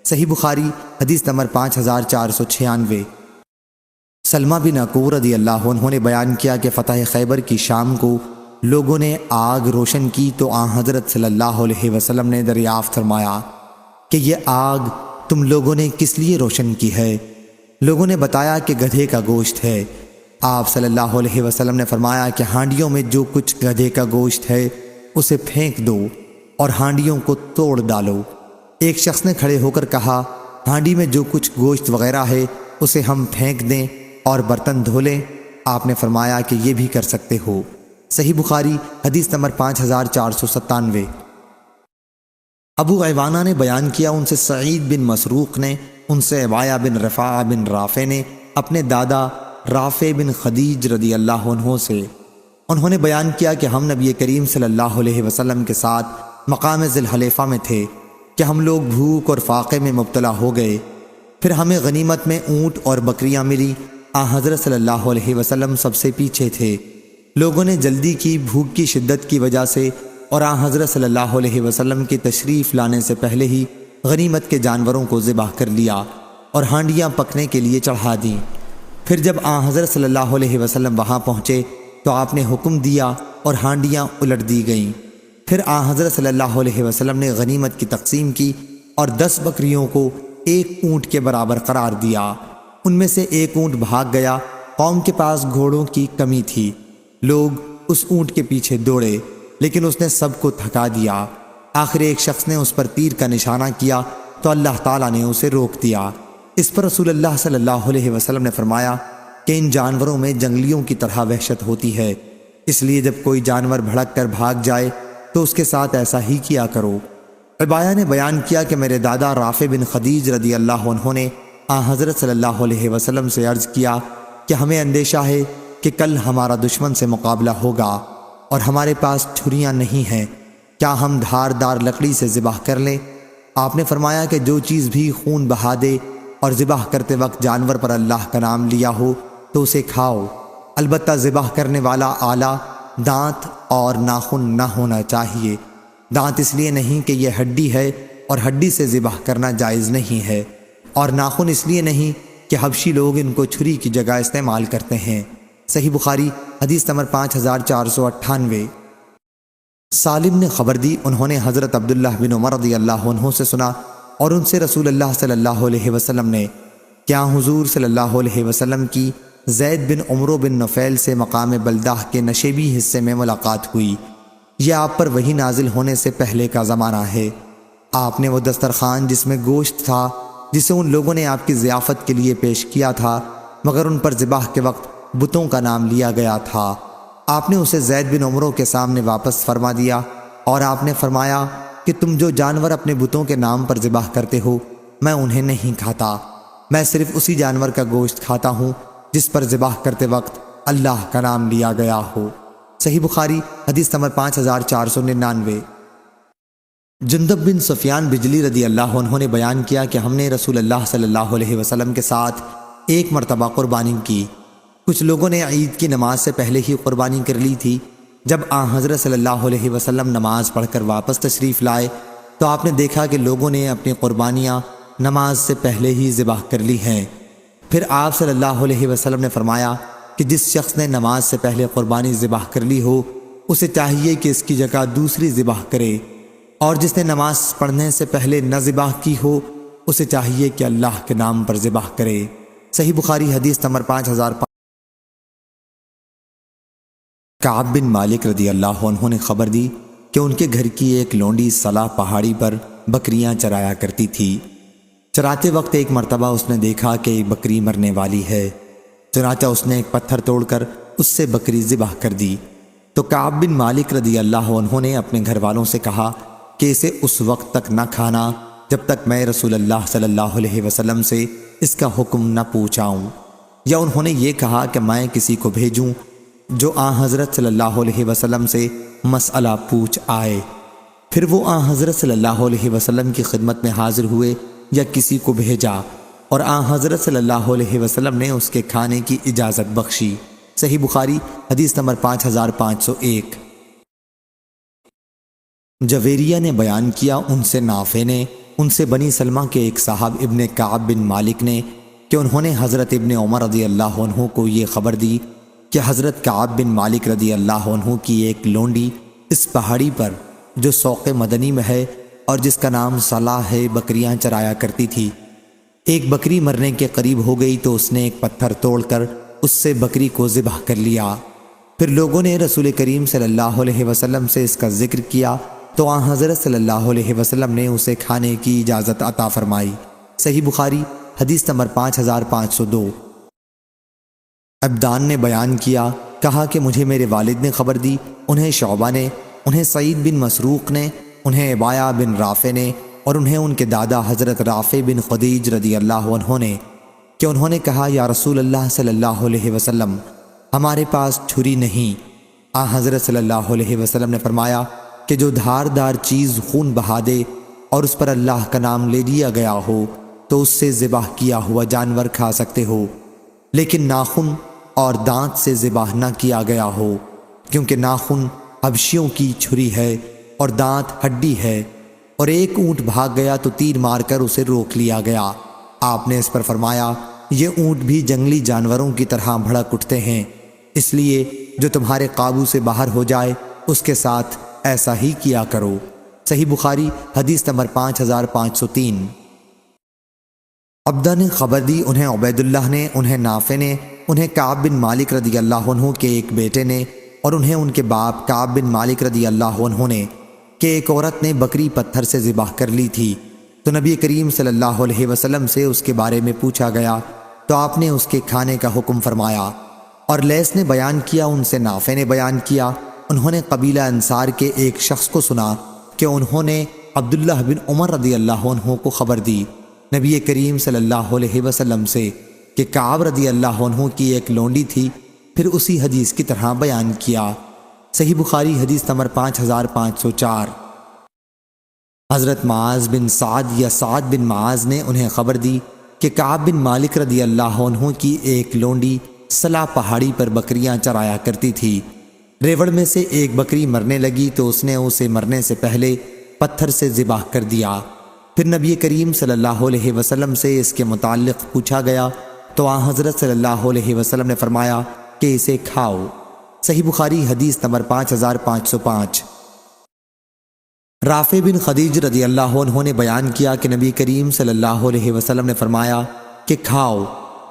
صحیح بخاری حدیث نمبر 5496۔ سلمہ بن عقور رضی اللہ عنہ نے بیان کیا کہ فتح خیبر کی شام کو لوگوں نے آگ روشن کی تو آن حضرت صلی اللہ علیہ وسلم نے دریافت فرمایا کہ یہ آگ تم لوگوں نے کس لیے روشن کی ہے؟ لوگوں نے بتایا کہ گدھے کا گوشت ہے۔ آپ صلی اللہ علیہ وسلم نے فرمایا کہ ہانڈیوں میں جو کچھ گدھے کا گوشت ہے اسے پھینک دو اور ہانڈیوں کو توڑ ڈالو۔ ایک شخص نے کھڑے ہو کر کہا، ہانڈی میں جو کچھ گوشت وغیرہ ہے اسے ہم پھینک دیں اور برتن دھو لیں؟ آپ نے فرمایا کہ یہ بھی کر سکتے ہو۔ صحیح بخاری حدیث نمبر 5497۔ ابو عوانہ نے بیان کیا، ان سے سعید بن مسروق نے، ان سے عبایہ بن رفاع بن رافع نے اپنے دادا رافع بن خدیج رضی اللہ عنہ سے، انہوں نے بیان کیا کہ ہم نبی کریم صلی اللہ علیہ وسلم کے ساتھ مقام ذی الحلیفہ میں تھے کہ ہم لوگ بھوک اور فاقے میں مبتلا ہو گئے۔ پھر ہمیں غنیمت میں اونٹ اور بکریاں ملی۔ حضرت صلی اللہ علیہ وسلم سب سے پیچھے تھے۔ لوگوں نے جلدی کی بھوک کی شدت کی وجہ سے، اور حضرت صلی اللہ علیہ وسلم کی تشریف لانے سے پہلے ہی غنیمت کے جانوروں کو ذبح کر لیا اور ہانڈیاں پکنے کے لیے چڑھا دیں۔ پھر جب حضرت صلی اللہ علیہ وسلم وہاں پہنچے تو آپ نے حکم دیا اور ہانڈیاں الٹ دی گئیں۔ پھر حضرت صلی اللہ علیہ وسلم نے غنیمت کی تقسیم کی اور 10 بکریوں کو 1 اونٹ کے برابر قرار دیا۔ ان میں سے 1 اونٹ بھاگ گیا قوم کے پاس گھوڑوں کی کمی تھی۔ لوگ اس اونٹ کے پیچھے دوڑے لیکن اس نے سب کو تھکا دیا۔ آخر ایک شخص نے اس پر تیر کا نشانہ کیا تو اللہ تعالیٰ نے اسے روک دیا۔ اس پر رسول اللہ صلی اللہ علیہ وسلم نے فرمایا کہ ان جانوروں میں جنگلیوں کی طرح وحشت ہوتی ہے، اس لیے جب کوئی جانور بھڑک کر بھاگ جائے تو اس کے ساتھ ایسا ہی کیا کرو۔ ربایا نے بیان کیا کہ میرے دادا رافع بن خدیج رضی اللہ عنہ نے حضرت صلی اللہ علیہ وسلم سے عرض کیا کہ ہمیں اندیشہ ہے کہ کل ہمارا دشمن سے مقابلہ ہوگا اور ہمارے پاس چھریاں نہیں ہیں، کیا ہم دھاردار لکڑی سے ذبح کر لیں؟ آپ نے فرمایا کہ جو چیز بھی خون بہا دے اور ذبح کرتے وقت جانور پر اللہ کا نام لیا ہو تو اسے کھاؤ، البتہ ذبح کرنے والا آلہ دانت اور ناخن نہ ہونا چاہیے۔ دانت اس لیے نہیں کہ یہ ہڈی ہے اور ہڈی سے ذبح کرنا جائز نہیں ہے، اور ناخن اس لیے نہیں کہ حبشی لوگ ان کو چھری کی جگہ استعمال کرتے ہیں۔ صحیح بخاری حدیث نمبر 5498۔ سالم نے خبر دی، انہوں نے حضرت عبداللہ بن عمر رضی اللہ عنہ سے سنا اور ان سے رسول اللہ صلی اللہ علیہ وسلم نے کیا حضور صلی اللہ علیہ وسلم کی زید بن عمرو بن نفیل سے مقام بلدہ کے نشیبی حصے میں ملاقات ہوئی۔ یہ آپ پر وحی نازل ہونے سے پہلے کا زمانہ ہے۔ آپ نے وہ دسترخوان جس میں گوشت تھا جسے ان لوگوں نے آپ کی ضیافت کے لیے پیش کیا تھا مگر ان پر ذبح کے وقت بتوں کا نام لیا گیا تھا، آپ نے اسے زید بن عمرو کے سامنے واپس فرما دیا اور آپ نے فرمایا کہ تم جو جانور اپنے بتوں کے نام پر ذبح کرتے ہو میں انہیں نہیں کھاتا، میں صرف اسی جانور کا گوشت کھاتا ہوں جس پر ذبح کرتے وقت اللہ کا نام لیا گیا ہو۔ صحیح بخاری حدیث نمبر 5499۔ جندب بن سفیان بجلی رضی اللہ عنہ نے بیان کیا کہ ہم نے رسول اللہ صلی اللہ علیہ وسلم کے ساتھ ایک مرتبہ قربانی کی۔ کچھ لوگوں نے عید کی نماز سے پہلے ہی قربانی کر لی تھی۔ جب حضرت صلی اللہ علیہ وسلم نماز پڑھ کر واپس تشریف لائے تو آپ نے دیکھا کہ لوگوں نے اپنی قربانیاں نماز سے پہلے ہی ذبح کر لی ہیں۔ پھر آپ صلی اللہ علیہ وسلم نے فرمایا کہ جس شخص نے نماز سے پہلے قربانی ذبح کر لی ہو اسے چاہیے کہ اس کی جگہ دوسری ذبح کرے، اور جس نے نماز پڑھنے سے پہلے نہ ذبح کی ہو اسے چاہیے کہ اللہ کے نام پر ذبح کرے۔ صحیح بخاری حدیث نمبر 5005۔ کعب بن مالک رضی اللہ عنہ نے خبر دی کہ ان کے گھر کی ایک لونڈی صلاح پہاڑی پر بکریاں چرایا کرتی تھی۔ چراتے وقت ایک مرتبہ اس نے دیکھا کہ ایک بکری مرنے والی ہے، چنانچہ اس نے ایک پتھر توڑ کر اس سے بکری ذبح کر دی۔ تو کعب بن مالک رضی اللہ عنہ نے اپنے گھر والوں سے کہا کہ اسے اس وقت تک نہ کھانا جب تک میں رسول اللہ صلی اللہ علیہ وسلم سے اس کا حکم نہ پوچھاؤں، یا انہوں نے یہ کہا کہ میں کسی کو بھیجوں جو حضرت صلی اللہ علیہ وسلم سے مسئلہ پوچھ آئے۔ پھر وہ حضرت صلی اللہ علیہ وسلم کی خدمت میں حاضر ہوئے یا کسی کو بھیجا اور حضرت صلی اللہ علیہ وسلم نے اس کے کھانے کی اجازت بخشی۔ صحیح بخاری حدیث نمبر 5501۔ جویریہ نے بیان کیا ان سے نافع نے ان سے بنی سلمہ کے ایک صاحب ابن کعب بن مالک نے کہ انہوں نے حضرت ابن عمر رضی اللہ عنہ کو یہ خبر دی کہ حضرت کعب بن مالک رضی اللہ عنہ کی ایک لونڈی اس پہاڑی پر جو سوق مدنی میں ہے اور جس کا نام صلاح ہے بکریاں چرایا کرتی تھی، ایک بکری مرنے کے قریب ہو گئی تو اس نے ایک پتھر توڑ کر اس سے بکری کو ذبح کر لیا۔ پھر لوگوں نے رسول کریم صلی اللہ علیہ وسلم سے اس کا ذکر کیا تو حضرت صلی اللہ علیہ وسلم نے اسے کھانے کی اجازت عطا فرمائی۔ صحیح بخاری حدیث نمبر 5502۔ عبدان نے بیان کیا، کہا کہ مجھے میرے والد نے خبر دی، انہیں شعبہ نے، انہیں سعید بن مسروق نے، انہیں عبایا بن رافع نے اور انہیں ان کے دادا حضرت رافع بن خدیج رضی اللہ عنہ نے کہ انہوں نے کہا یا رسول اللہ صلی اللہ علیہ وسلم ہمارے پاس چھری نہیں۔ حضرت صلی اللہ علیہ وسلم نے فرمایا کہ جو دھاردار چیز خون بہا دے اور اس پر اللہ کا نام لے لیا گیا ہو تو اس سے ذبح کیا ہوا جانور کھا سکتے ہو، لیکن ناخن اور دانت سے ذبح نہ کیا گیا ہو، کیونکہ ناخن حبشیوں کی چھری ہے اور دانت ہڈی ہے، اور ایک اونٹ بھاگ گیا تو تیر مار کر اسے روک لیا گیا۔ آپ نے اس پر فرمایا یہ اونٹ بھی جنگلی جانوروں کی طرح بھڑک اٹھتے ہیں، اس لیے جو تمہارے قابو سے باہر ہو جائے اس کے ساتھ ایسا ہی کیا کرو۔ صحیح بخاری حدیث نمبر 5503۔ عبدہ نے خبر دی، انہیں عبید اللہ نے، انہیں نافع نے انہیں کعب بن مالک رضی اللہ عنہ کے ایک بیٹے نے اور انہیں ان کے باپ کعب بن مالک رضی اللہ عنہ نے کہ ایک عورت نے بکری پتھر سے ذبح کر لی تھی، تو نبی کریم صلی اللہ علیہ وسلم سے اس کے بارے میں پوچھا گیا تو آپ نے اس کے کھانے کا حکم فرمایا۔ اور لیث نے بیان کیا، ان سے نافع نے بیان کیا، انہوں نے قبیلہ انصار کے ایک شخص کو سنا کہ انہوں نے عبداللہ بن عمر رضی اللہ عنہ کو خبر دی نبی کریم صلی اللہ علیہ وسلم سے کہ کعب رضی اللہ عنہ کی ایک لونڈی تھی، پھر اسی حدیث کی طرح بیان کیا۔ صحیح بخاری حدیث نمبر 5504۔ حضرت معاذ بن سعد یا سعد بن معاذ نے انہیں خبر دی کہ کعب بن مالک رضی اللہ عنہ کی ایک لونڈی سلا پہاڑی پر بکریاں چرایا کرتی تھی، ریوڑ میں سے ایک بکری مرنے لگی تو اس نے اسے مرنے سے پہلے پتھر سے ذبح کر دیا۔ پھر نبی کریم صلی اللہ علیہ وسلم سے اس کے متعلق پوچھا گیا تو آن حضرت صلی اللہ علیہ وسلم نے فرمایا کہ اسے کھاؤ۔ صحیح بخاری حدیث نمبر 5505۔ رافع بن خدیج رضی اللہ عنہ نے بیان کیا کہ نبی کریم صلی اللہ علیہ وسلم نے فرمایا کہ کھاؤ،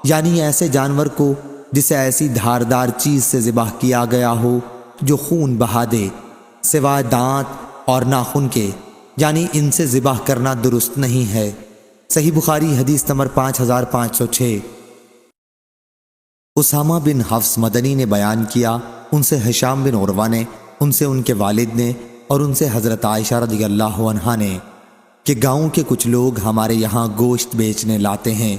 یعنی ایسے جانور کو جسے ایسی دھاردار چیز سے ذبح کیا گیا ہو جو خون بہا دے، سوائے دانت اور ناخن کے، یعنی ان سے ذبح کرنا درست نہیں ہے۔ صحیح بخاری حدیث نمبر 5506۔ اسامہ بن حفص مدنی نے بیان کیا، ان سے ہشام بن عروہ نے، ان سے ان کے والد نے اور ان سے حضرت عائشہ رضی اللہ عنہا نے کہ گاؤں کے کچھ لوگ ہمارے یہاں گوشت بیچنے لاتے ہیں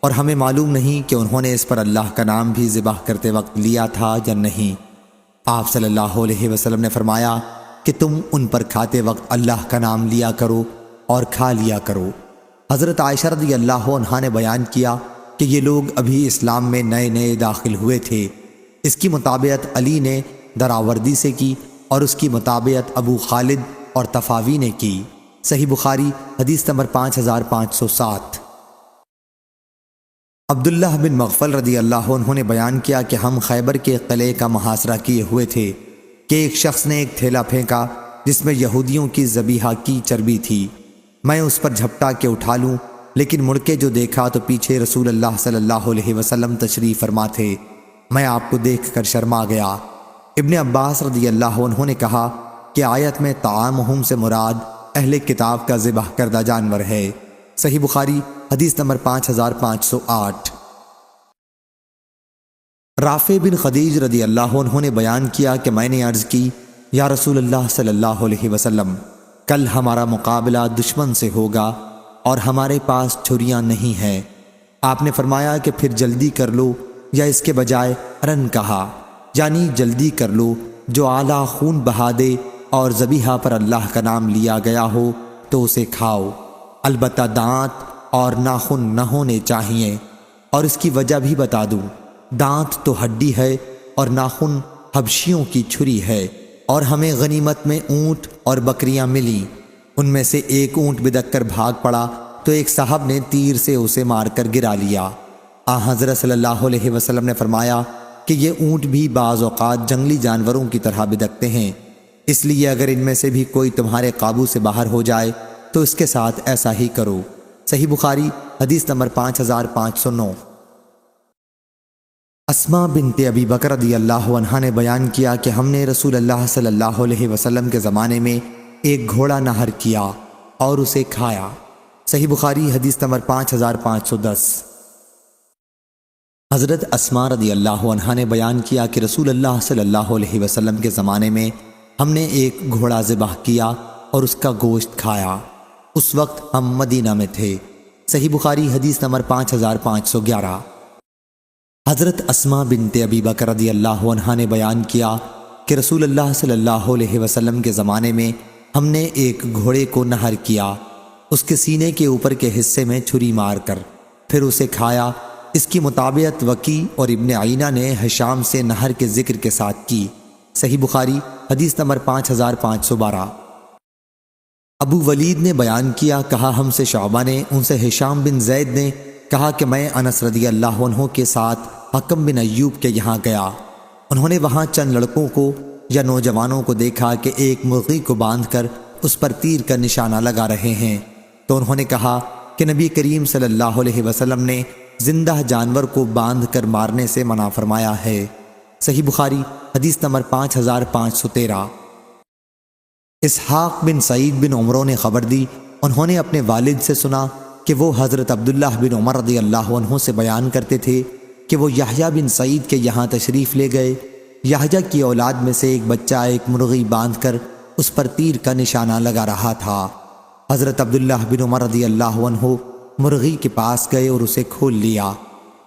اور ہمیں معلوم نہیں کہ انہوں نے اس پر اللہ کا نام بھی ذبح کرتے وقت لیا تھا یا نہیں۔ آپ صلی اللہ علیہ وسلم نے فرمایا کہ تم ان پر کھاتے وقت اللہ کا نام لیا کرو اور کھا لیا کرو۔ حضرت عائشہ رضی اللہ عنہا نے بیان کیا کہ یہ لوگ ابھی اسلام میں نئے نئے داخل ہوئے تھے۔ اس کی مطابعت علی نے دراوردی سے کی اور اس کی مطابعت ابو خالد اور تفاوی نے کی۔ صحیح بخاری حدیث نمبر 5507۔ عبداللہ بن مغفل رضی اللہ عنہ نے بیان کیا کہ ہم خیبر کے قلعے کا محاصرہ کیے ہوئے تھے کہ ایک شخص نے ایک تھیلا پھینکا جس میں یہودیوں کی ذبیحہ کی چربی تھی۔ میں اس پر جھپٹا کے اٹھا لوں، لیکن مڑ کے جو دیکھا تو پیچھے رسول اللہ صلی اللہ علیہ وسلم تشریف فرما تھے۔ میں آپ کو دیکھ کر شرما گیا۔ ابن عباس رضی اللہ عنہ نے کہا کہ آیت میں طعامہم سے مراد اہل کتاب کا ذبح کردہ جانور ہے۔ صحیح بخاری حدیث نمبر 5508۔ رافع بن خدیج رضی اللہ عنہ نے بیان کیا کہ میں نے عرض کی، یا رسول اللہ صلی اللہ علیہ وسلم، کل ہمارا مقابلہ دشمن سے ہوگا اور ہمارے پاس چھریاں نہیں ہیں۔ آپ نے فرمایا کہ پھر جلدی کر لو، یا اس کے بجائے رن کہا، یعنی جلدی کر لو، جو اعلیٰ خون بہا دے اور ذبیحہ پر اللہ کا نام لیا گیا ہو تو اسے کھاؤ، البتہ دانت اور ناخن نہ ہونے چاہیے۔ اور اس کی وجہ بھی بتا دوں، دانت تو ہڈی ہے اور ناخن حبشیوں کی چھری ہے، اور ہمیں غنیمت میں اونٹ اور بکریاں ملی، ان میں سے ایک اونٹ بدک کر بھاگ پڑا تو ایک صاحب نے تیر سے اسے مار کر گرا لیا۔ حضرت صلی اللہ علیہ وسلم نے فرمایا کہ یہ اونٹ بھی بعض اوقات جنگلی جانوروں کی طرح بدکتے ہیں، اس لیے اگر ان میں سے بھی کوئی تمہارے قابو سے باہر ہو جائے تو اس کے ساتھ ایسا ہی کرو۔ صحیح بخاری حدیث نمبر 5509۔ اسماء بنت ابی بکر رضی اللہ عنہا نے بیان کیا کہ ہم نے رسول اللہ صلی اللہ علیہ وسلم کے زمانے میں ایک گھوڑا نہر کیا اور اسے کھایا۔ صحیح بخاری حدیث نمبر 5510۔ حضرت اسماء رضی اللہ عنہا نے بیان کیا کہ رسول اللہ صلی اللہ علیہ وسلم کے زمانے میں ہم نے ایک گھوڑا ذبح کیا اور اس کا گوشت کھایا، اس وقت ہم مدینہ میں تھے۔ صحیح بخاری حدیث نمبر 5511۔ حضرت اسماء بنت ابی بکر رضی اللہ عنہا نے بیان کیا کہ رسول اللہ صلی اللہ علیہ وسلم کے زمانے میں ہم نے ایک گھوڑے کو نہر کیا، اس کے سینے کے اوپر کے حصے میں چھری مار کر، پھر اسے کھایا۔ اس کی مطابعت وکی اور ابن عینہ نے ہشام سے نہر کے ذکر کے ساتھ کی۔ صحیح بخاری حدیث نمبر 5512۔ ابو ولید نے بیان کیا، کہا ہم سے شعبہ نے، ان سے ہشام بن زید نے کہا کہ میں انس رضی اللہ عنہ کے ساتھ حکم بن ایوب کے یہاں گیا۔ انہوں نے وہاں چند لڑکوں کو یا نوجوانوں کو دیکھا کہ ایک مرغی کو باندھ کر اس پر تیر کا نشانہ لگا رہے ہیں، تو انہوں نے کہا کہ نبی کریم صلی اللہ علیہ وسلم نے زندہ جانور کو باندھ کر مارنے سے منع فرمایا ہے۔ صحیح بخاری حدیث نمبر 5513۔ اسحاق بن سعید بن عمرو نے خبر دی، انہوں نے اپنے والد سے سنا کہ وہ حضرت عبداللہ بن عمر رضی اللہ عنہ سے بیان کرتے تھے کہ وہ یحییٰ بن سعید کے یہاں تشریف لے گئے۔ یحییٰ کی اولاد میں سے ایک بچہ ایک مرغی باندھ کر اس پر تیر کا نشانہ لگا رہا تھا۔ حضرت عبداللہ بن عمر رضی اللہ عنہ مرغی کے پاس گئے اور اسے کھول لیا،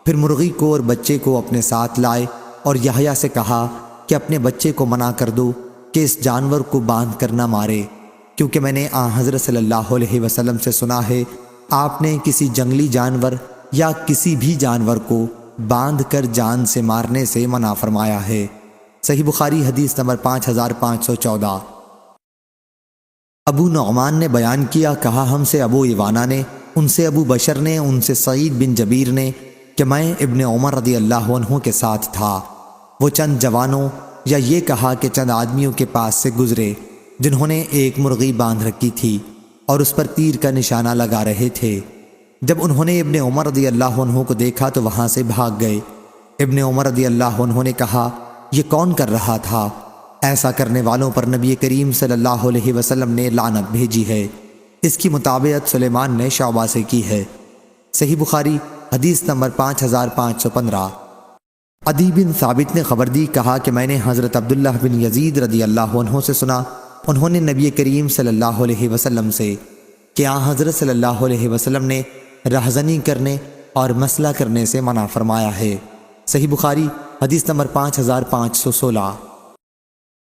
پھر مرغی کو اور بچے کو اپنے ساتھ لائے اور یحییٰ سے کہا کہ اپنے بچے کو منع کر دو کہ اس جانور کو باندھ کر نہ مارے، کیونکہ میں نے حضرت صلی اللہ علیہ وسلم سے سنا ہے آپ نے کسی جنگلی جانور یا کسی بھی جانور کو باندھ کر جان سے مارنے سے منع فرمایا ہے۔ صحیح بخاری حدیث نمبر 5514۔ ابو نعمان نے بیان کیا، کہا ہم سے ابو ایوانہ نے، ان سے ابو بشر نے، ان سے سعید بن جبیر نے کہ میں ابن عمر رضی اللہ عنہ کے ساتھ تھا۔ وہ چند جوانوں یا یہ کہا کہ چند آدمیوں کے پاس سے گزرے جنہوں نے ایک مرغی باندھ رکھی تھی اور اس پر تیر کا نشانہ لگا رہے تھے۔ جب انہوں نے ابن عمر رضی اللہ عنہ کو دیکھا تو وہاں سے بھاگ گئے۔ ابن عمر رضی اللہ عنہ نے کہا یہ کون کر رہا تھا؟ ایسا کرنے والوں پر نبی کریم صلی اللہ علیہ وسلم نے لعنت بھیجی ہے۔ اس کی مطابقت سلیمان نے شعبہ سے کی ہے۔ صحیح بخاری حدیث نمبر 5515۔ عدی بن ثابت نے خبر دی، کہا کہ میں نے حضرت عبداللہ بن یزید رضی اللہ عنہ سے سنا، انہوں نے نبی کریم صلی اللہ علیہ وسلم سے کہ حضرت صلی اللہ علیہ وسلم نے رہزنی کرنے اور مسئلہ کرنے سے منع فرمایا ہے۔ صحیح بخاری حدیث نمبر 5516۔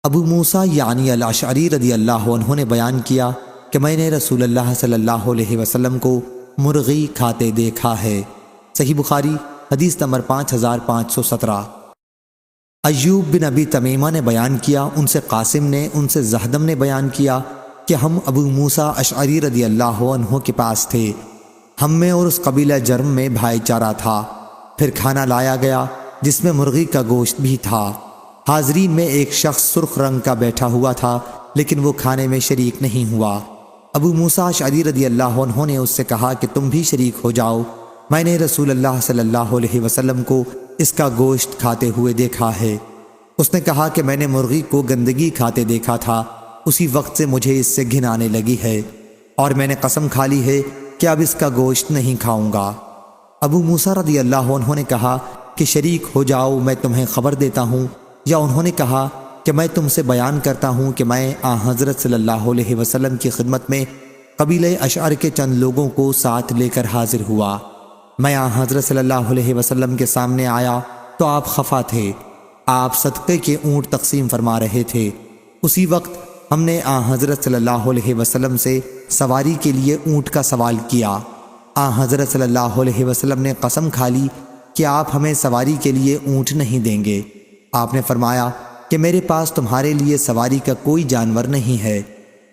ابو موسیٰ یعنی الاشعری رضی اللہ عنہ نے بیان کیا کہ میں نے رسول اللہ صلی اللہ علیہ وسلم کو مرغی کھاتے دیکھا ہے۔ صحیح بخاری حدیث نمبر 5517۔ ایوب بن ابی تمیمہ نے بیان کیا، ان سے قاسم نے، ان سے زہدم نے بیان کیا کہ ہم ابو موسیٰ اشعری رضی اللہ عنہ کے پاس تھے، ہم میں اور اس قبیلہ جرم میں بھائی چارہ تھا۔ پھر کھانا لایا گیا جس میں مرغی کا گوشت بھی تھا۔ حاضرین میں ایک شخص سرخ رنگ کا بیٹھا ہوا تھا لیکن وہ کھانے میں شریک نہیں ہوا۔ ابو موسیٰ اشعری رضی اللہ عنہ نے اس سے کہا کہ تم بھی شریک ہو جاؤ، میں نے رسول اللہ صلی اللہ علیہ وسلم کو اس کا گوشت کھاتے ہوئے دیکھا ہے۔ اس نے کہا کہ میں نے مرغی کو گندگی کھاتے دیکھا تھا، اسی وقت سے مجھے اس سے گھن آنے لگی ہے اور میں نے قسم کھا لی ہے کہ اب اس کا گوشت نہیں کھاؤں گا۔ ابو موسیٰ رضی اللہ عنہ نے کہا کہ شریک ہو جاؤ، میں تمہیں خبر دیتا ہوں، یا انہوں نے کہا کہ میں تم سے بیان کرتا ہوں کہ میں حضرت صلی اللہ علیہ وسلم کی خدمت میں قبیلہ اشعر کے چند لوگوں کو ساتھ لے کر حاضر ہوا۔ میں حضرت صلی اللہ علیہ وسلم کے سامنے آیا تو آپ خفا تھے، آپ صدقے کے اونٹ تقسیم فرما رہے تھے۔ اسی وقت ہم نے حضرت صلی اللہ علیہ وسلم سے سواری کے لیے اونٹ کا سوال کیا۔ حضرت صلی اللہ علیہ وسلم نے قسم کھا لی کہ آپ ہمیں سواری کے لیے اونٹ نہیں دیں گے۔ آپ نے فرمایا کہ میرے پاس تمہارے لیے سواری کا کوئی جانور نہیں ہے۔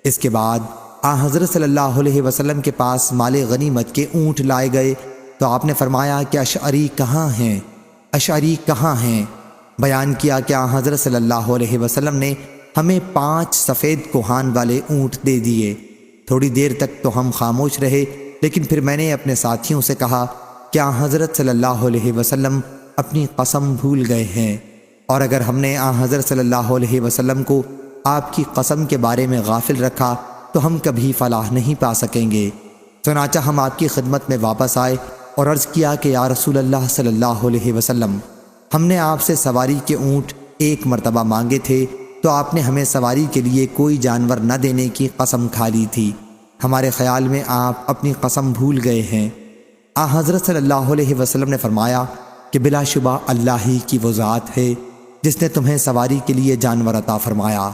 اس کے بعد حضرت صلی اللہ علیہ وسلم کے پاس مال غنیمت کے اونٹ لائے گئے تو آپ نے فرمایا کہ اشعری کہاں ہیں؟ اشعری کہاں ہیں؟ بیان کیا کہ حضرت صلی اللہ علیہ وسلم نے ہمیں 5 سفید کوہان والے اونٹ دے دیے۔ تھوڑی دیر تک تو ہم خاموش رہے، لیکن پھر میں نے اپنے ساتھیوں سے کہا کہ حضرت صلی اللہ علیہ وسلم اپنی قسم بھول گئے ہیں، اور اگر ہم نے حضرت صلی اللہ علیہ وسلم کو آپ کی قسم کے بارے میں غافل رکھا تو ہم کبھی فلاح نہیں پا سکیں گے۔ چنانچہ ہم آپ کی خدمت میں واپس آئے اور عرض کیا کہ یا رسول اللہ صلی اللہ علیہ وسلم، ہم نے آپ سے سواری کے اونٹ 1 مرتبہ مانگے تھے تو آپ نے ہمیں سواری کے لیے کوئی جانور نہ دینے کی قسم کھا لی تھی، ہمارے خیال میں آپ اپنی قسم بھول گئے ہیں۔ حضرت صلی اللہ علیہ وسلم نے فرمایا کہ بلا شبہ اللہ ہی کی وہ ذات ہے جس نے تمہیں سواری کے لیے جانور عطا فرمایا۔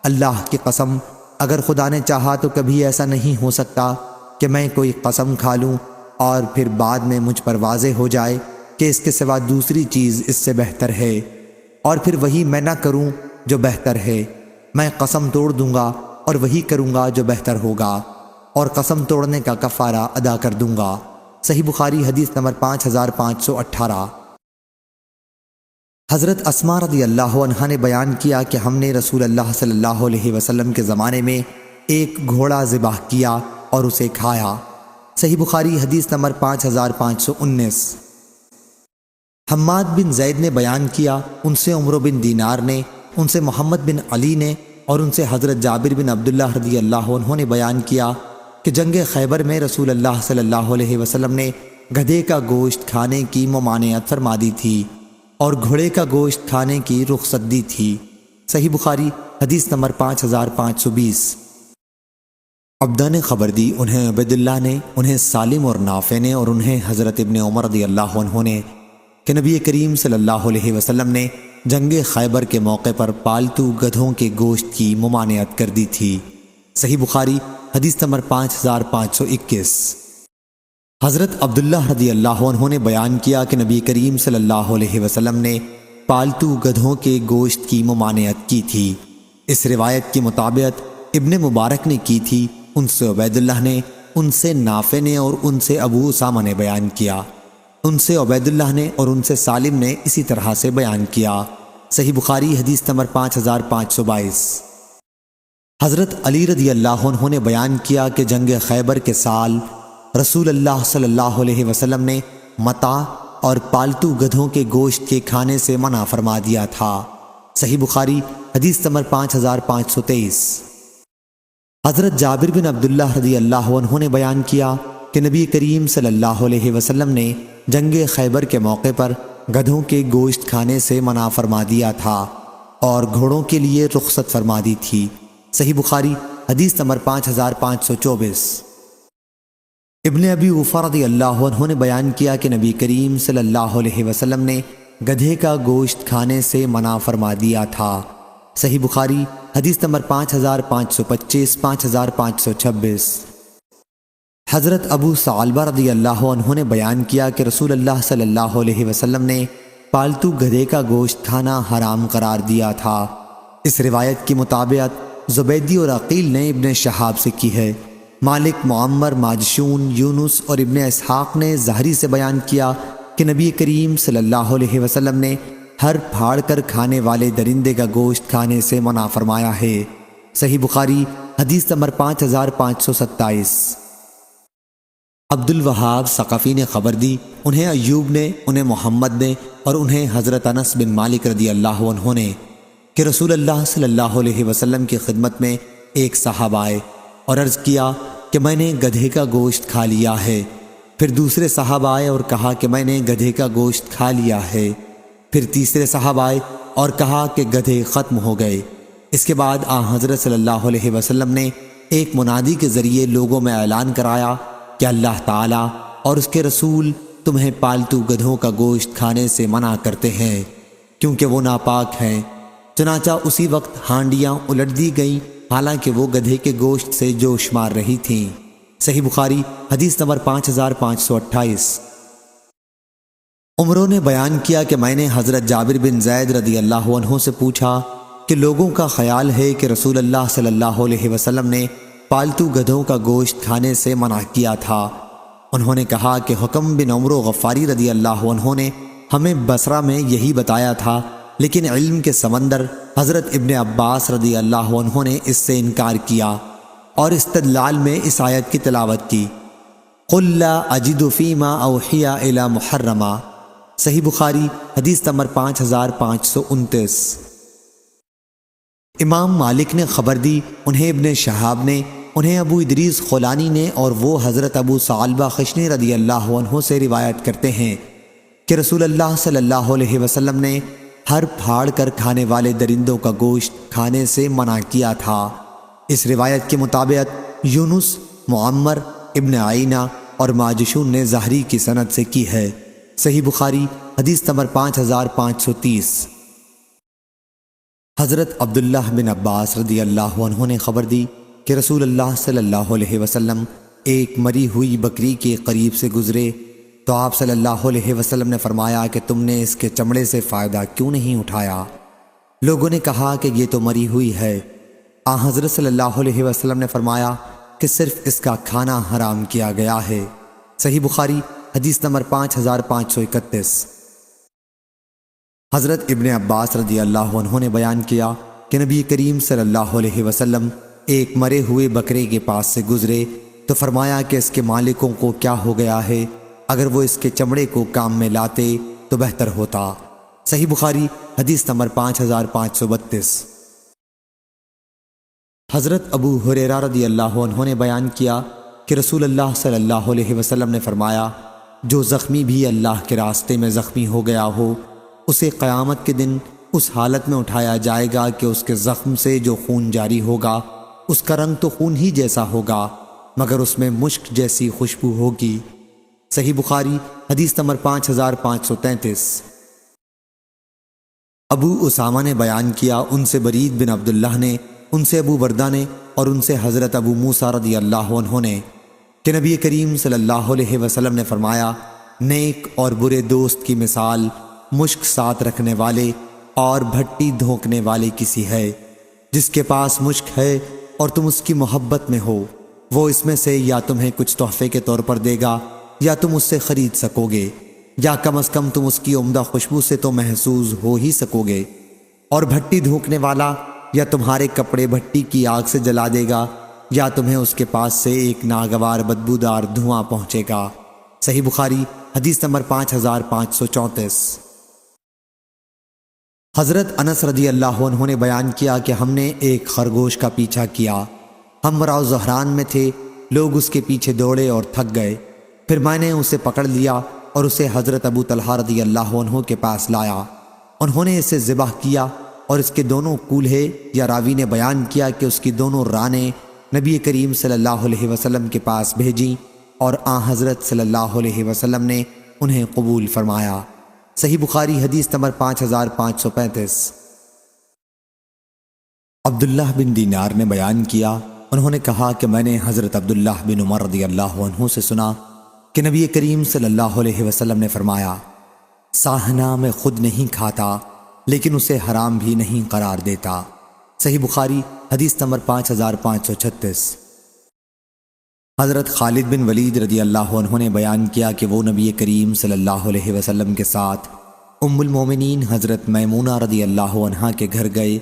اللہ کی قسم، اگر خدا نے چاہا تو کبھی ایسا نہیں ہو سکتا کہ میں کوئی قسم کھا لوں اور پھر بعد میں مجھ پر واضح ہو جائے کہ اس کے سوا دوسری چیز اس سے بہتر ہے، اور پھر وہی میں نہ کروں جو بہتر ہے۔ میں قسم توڑ دوں گا اور وہی کروں گا جو بہتر ہوگا، اور قسم توڑنے کا کفارہ ادا کر دوں گا۔ صحیح بخاری حدیث نمبر 5518۔ حضرت اسماء رضی اللہ عنہا نے بیان کیا کہ ہم نے رسول اللہ صلی اللہ علیہ وسلم کے زمانے میں ایک گھوڑا ذبح کیا اور اسے کھایا۔ صحیح بخاری حدیث نمبر 5519۔ حماد بن زید نے بیان کیا، ان سے عمرو بن دینار نے، ان سے محمد بن علی نے اور ان سے حضرت جابر بن عبداللہ رضی اللہ عنہ نے بیان کیا کہ جنگ خیبر میں رسول اللہ صلی اللہ علیہ وسلم نے گدھے کا گوشت کھانے کی ممانعت فرما دی تھی اور گھوڑے کا گوشت کھانے کی رخصت دی تھی۔ صحیح بخاری حدیث نمبر 5520۔ عبدہ نے خبر دی، انہیں عبیداللہ نے، انہیں سالم اور نافع نے اور انہیں حضرت ابن عمر رضی اللہ عنہ نے کہ نبی کریم صلی اللہ علیہ وسلم نے جنگ خیبر کے موقع پر پالتو گدھوں کے گوشت کی ممانعت کر دی تھی۔ صحیح بخاری حدیث نمبر 5521۔ حضرت عبداللہ رضی اللہ عنہ نے بیان کیا کہ نبی کریم صلی اللہ علیہ وسلم نے پالتو گدھوں کے گوشت کی ممانعت کی تھی۔ اس روایت کی مطابق ابن مبارک نے کی تھی، ان سے عبیداللہ نے، ان سے نافع نے اور ان سے ابو اسامہ نے بیان کیا، ان سے عبیداللہ نے اور ان سے سالم نے اسی طرح سے بیان کیا۔ صحیح بخاری حدیث نمبر 5522۔ حضرت علی رضی اللہ عنہ نے بیان کیا کہ جنگ خیبر کے سال رسول اللہ صلی اللہ علیہ وسلم نے متاع اور پالتو گدھوں کے گوشت کے کھانے سے منع فرما دیا تھا۔ صحیح بخاری حدیث نمبر 5523۔ حضرت جابر بن عبداللہ رضی اللہ عنہ نے بیان کیا کہ نبی کریم صلی اللہ علیہ وسلم نے جنگ خیبر کے موقع پر گدھوں کے گوشت کھانے سے منع فرما دیا تھا اور گھوڑوں کے لیے رخصت فرما دی تھی۔ صحیح بخاری حدیث نمبر 5524۔ ابن ابی اوفا رضی اللہ عنہ نے بیان کیا کہ نبی کریم صلی اللہ علیہ وسلم نے گدھے کا گوشت کھانے سے منع فرما دیا تھا۔ صحیح بخاری حدیث نمبر 5525 5526۔ حضرت ابو ثعلبہ رضی اللہ عنہ نے بیان کیا کہ رسول اللہ صلی اللہ علیہ وسلم نے پالتو گدھے کا گوشت کھانا حرام قرار دیا تھا۔ اس روایت کی مطابق زبیدی اور عقیل نے ابن شہاب سے کی ہے۔ مالک، معمر، ماجشون، یونس اور ابن اسحاق نے زہری سے بیان کیا کہ نبی کریم صلی اللہ علیہ وسلم نے ہر پھاڑ کر کھانے والے درندے کا گوشت کھانے سے منع فرمایا ہے۔ صحیح بخاری حدیث نمبر 5527۔ عبد الوہاب ثقفی نے خبر دی، انہیں ایوب نے، انہیں محمد نے اور انہیں حضرت انس بن مالک رضی اللہ عنہ نے کہ رسول اللہ صلی اللہ علیہ وسلم کی خدمت میں ایک صاحب آئے اور عرض کیا کہ میں نے گدھے کا گوشت کھا لیا ہے۔ پھر دوسرے صاحب آئے اور کہا کہ میں نے گدھے کا گوشت کھا لیا ہے۔ پھر تیسرے صاحب آئے اور کہا کہ گدھے ختم ہو گئے۔ اس کے بعد حضرت صلی اللہ علیہ وسلم نے ایک منادی کے ذریعے لوگوں میں اعلان کرایا کہ اللہ تعالیٰ اور اس کے رسول تمہیں پالتو گدھوں کا گوشت کھانے سے منع کرتے ہیں کیونکہ وہ ناپاک ہیں۔ چنانچہ اسی وقت ہانڈیاں الٹ دی گئیں، حالانکہ وہ گدھے کے گوشت سے جوش مار رہی تھیں۔ صحیح بخاری حدیث نمبر 5528۔ عمروں نے بیان کیا کہ میں نے حضرت جابر بن زید رضی اللہ عنہ سے پوچھا کہ لوگوں کا خیال ہے کہ رسول اللہ صلی اللہ علیہ وسلم نے پالتو گدھوں کا گوشت کھانے سے منع کیا تھا۔ انہوں نے کہا کہ حکم بن عمرو غفاری رضی اللہ عنہ نے ہمیں بصرہ میں یہی بتایا تھا، لیکن علم کے سمندر حضرت ابن عباس رضی اللہ عنہ نے اس سے انکار کیا اور استدلال میں اس آیت کی تلاوت کی، قُلْ لَا أَجِدُ فِي مَا أَوْحِيَ إِلَى مُحَرَّمًا۔ صحیح بخاری حدیث نمبر 5529۔ امام مالک نے خبر دی، انہیں ابن شہاب نے، انہیں ابو ادریس خولانی نے اور وہ حضرت ابو ثعلبہ خشنی رضی اللہ عنہ سے روایت کرتے ہیں کہ رسول اللہ صلی اللہ علیہ وسلم نے ہر پھاڑ کر کھانے والے درندوں کا گوشت کھانے سے منع کیا تھا۔ اس روایت کے مطابق یونس، معمر، ابن عینہ اور ماجشون نے زہری کی سند سے کی ہے۔ صحیح بخاری حدیث نمبر 5530۔ حضرت عبداللہ بن عباس رضی اللہ عنہ نے خبر دی کہ رسول اللہ صلی اللہ علیہ وسلم ایک مری ہوئی بکری کے قریب سے گزرے تو آپ صلی اللہ علیہ وسلم نے فرمایا کہ تم نے اس کے چمڑے سے فائدہ کیوں نہیں اٹھایا؟ لوگوں نے کہا کہ یہ تو مری ہوئی ہے۔ حضرت صلی اللہ علیہ وسلم نے فرمایا کہ صرف اس کا کھانا حرام کیا گیا ہے۔ صحیح بخاری حدیث نمبر 5531۔ حضرت ابن عباس رضی اللہ عنہ نے بیان کیا کہ نبی کریم صلی اللہ علیہ وسلم ایک مرے ہوئے بکرے کے پاس سے گزرے تو فرمایا کہ اس کے مالکوں کو کیا ہو گیا ہے، اگر وہ اس کے چمڑے کو کام میں لاتے تو بہتر ہوتا۔ صحیح بخاری حدیث نمبر 5532۔ حضرت ابو ہریرہ رضی اللہ عنہ نے بیان کیا کہ رسول اللہ صلی اللہ علیہ وسلم نے فرمایا، جو زخمی بھی اللہ کے راستے میں زخمی ہو گیا ہو، اسے قیامت کے دن اس حالت میں اٹھایا جائے گا کہ اس کے زخم سے جو خون جاری ہوگا اس کا رنگ تو خون ہی جیسا ہوگا مگر اس میں مشک جیسی خوشبو ہوگی۔ صحیح بخاری حدیث نمبر 5533۔ ابو اسامہ نے بیان کیا، ان سے برید بن عبداللہ نے، ان سے ابو بردہ نے اور ان سے حضرت ابو موسیٰ رضی اللہ عنہ نے کہ نبی کریم صلی اللہ علیہ وسلم نے فرمایا، نیک اور برے دوست کی مثال مشک ساتھ رکھنے والے اور بھٹی دھونکنے والے کسی ہے۔ جس کے پاس مشک ہے اور تم اس کی محبت میں ہو، وہ اس میں سے یا تمہیں کچھ تحفے کے طور پر دے گا یا تم اس سے خرید سکو گے، یا کم از کم تم اس کی عمدہ خوشبو سے تو محسوس ہو ہی سکو گے، اور بھٹی دھونکنے والا یا تمہارے کپڑے بھٹی کی آگ سے جلا دے گا یا تمہیں اس کے پاس سے ایک ناگوار بدبودار دھواں پہنچے گا۔ صحیح بخاری حدیث نمبر 5534۔ حضرت انس رضی اللہ عنہ نے بیان کیا کہ ہم نے ایک خرگوش کا پیچھا کیا، ہم وراء زہران میں تھے، لوگ اس کے پیچھے دوڑے اور تھک گئے، پھر میں نے اسے پکڑ لیا اور اسے حضرت ابو طلحہ رضی اللہ عنہ کے پاس لایا، انہوں نے اسے ذبح کیا اور اس کے دونوں کولہے، یا راوی نے بیان کیا کہ اس کی دونوں رانیں نبی کریم صلی اللہ علیہ وسلم کے پاس بھیجیں اور حضرت صلی اللہ علیہ وسلم نے انہیں قبول فرمایا۔ صحیح بخاری حدیث نمبر 5535۔ عبداللہ بن دینار نے بیان کیا، انہوں نے کہا کہ میں نے حضرت عبداللہ بن عمر رضی اللہ عنہ سے سنا کہ نبی کریم صلی اللہ علیہ وسلم نے فرمایا، ساہنہ میں خود نہیں کھاتا لیکن اسے حرام بھی نہیں قرار دیتا۔ صحیح بخاری حدیث نمبر 5536۔ حضرت خالد بن ولید رضی اللہ عنہ نے بیان کیا کہ وہ نبی کریم صلی اللہ علیہ وسلم کے ساتھ ام المومنین حضرت میمونہ رضی اللہ عنہا کے گھر گئے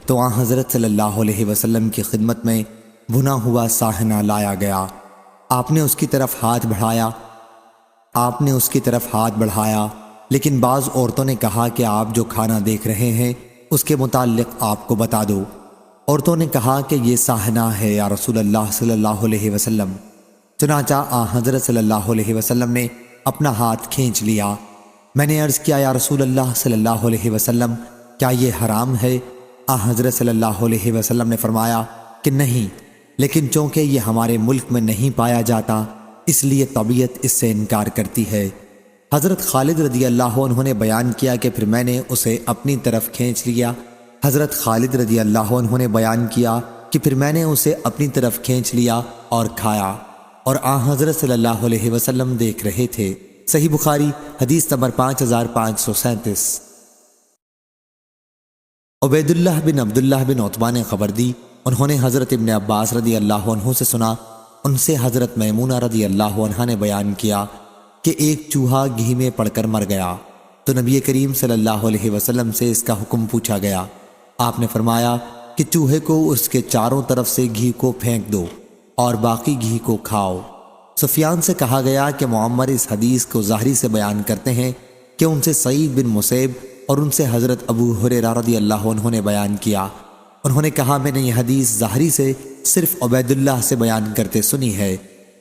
تو حضرت صلی اللہ علیہ وسلم کی خدمت میں بھنا ہوا ساہنہ لایا گیا۔ آپ نے اس کی طرف ہاتھ بڑھایا لیکن بعض عورتوں نے کہا کہ آپ جو کھانا دیکھ رہے ہیں اس کے متعلق آپ کو بتا دو۔ عورتوں نے کہا کہ یہ ساہنہ ہے یا رسول اللہ صلی اللہ علیہ وسلم۔ چنانچہ حضرت صلی اللہ علیہ وسلم نے اپنا ہاتھ کھینچ لیا۔ میں نے عرض کیا، یا رسول اللہ صلی اللہ علیہ وسلم، کیا یہ حرام ہے؟ حضرت صلی اللہ علیہ وسلم نے فرمایا کہ نہیں، لیکن چونکہ یہ ہمارے ملک میں نہیں پایا جاتا اس لیے طبیعت اس سے انکار کرتی ہے۔ حضرت خالد رضی اللہ عنہ نے بیان کیا کہ پھر میں نے اسے اپنی طرف کھینچ لیا۔ حضرت خالد رضی اللہ عنہ نے بیان کیا کہ پھر میں نے اسے اپنی طرف کھینچ لیا اور کھایا، اور حضرت صلی اللہ علیہ وسلم دیکھ رہے تھے۔ صحیح بخاری حدیث نمبر 5537۔ عبیداللہ بن عبداللہ بن عتبہ نے خبر دی، انہوں نے حضرت ابن عباس رضی اللہ عنہ سے سنا، ان سے حضرت میمونہ رضی اللہ عنہا نے بیان کیا کہ ایک چوہا گھی میں پڑ کر مر گیا تو نبی کریم صلی اللہ علیہ وسلم سے اس کا حکم پوچھا گیا۔ آپ نے فرمایا کہ چوہے کو اس کے چاروں طرف سے گھی کو پھینک دو اور باقی گھی کو کھاؤ۔ سفیان سے کہا گیا کہ معمر اس حدیث کو ظاہری سے بیان کرتے ہیں کہ ان سے سعید بن مسیب اور ان سے حضرت ابو ہریرہ رضی اللہ عنہ نے بیان کیا۔ انہوں نے کہا میں نے یہ حدیث ظاہری سے صرف عبیداللہ سے بیان کرتے سنی ہے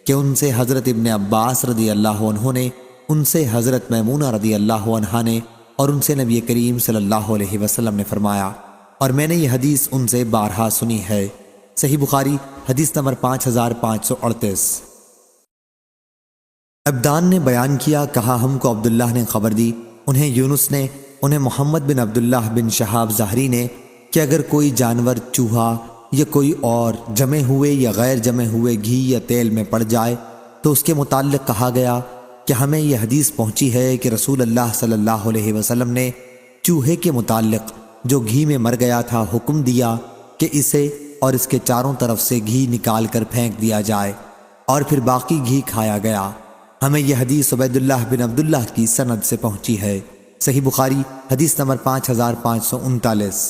کہ ان سے حضرت ابن عباس رضی اللہ عنہ نے، ان سے حضرت میمونہ رضی اللہ عنہا نے اور ان سے نبی کریم صلی اللہ علیہ وسلم نے فرمایا، اور میں نے یہ حدیث ان سے بارہا سنی ہے۔ صحیح بخاری حدیث نمبر 5538۔ عبدان نے بیان کیا، کہا ہم کو عبداللہ نے خبر دی، انہیں یونس نے، انہیں محمد بن عبداللہ بن شہاب زہری نے، کہ اگر کوئی جانور، چوہا یا کوئی اور جمے ہوئے یا غیر جمے ہوئے گھی یا تیل میں پڑ جائے تو اس کے متعلق کہا گیا کہ ہمیں یہ حدیث پہنچی ہے کہ رسول اللہ صلی اللہ علیہ وسلم نے چوہے کے متعلق جو گھی میں مر گیا تھا حکم دیا کہ اسے اور اس کے چاروں طرف سے گھی نکال کر پھینک دیا جائے، اور پھر باقی گھی کھایا گیا۔ ہمیں یہ حدیث عبیداللہ بن عبداللہ کی سند سے پہنچی ہے۔ صحیح بخاری حدیث نمبر 5539۔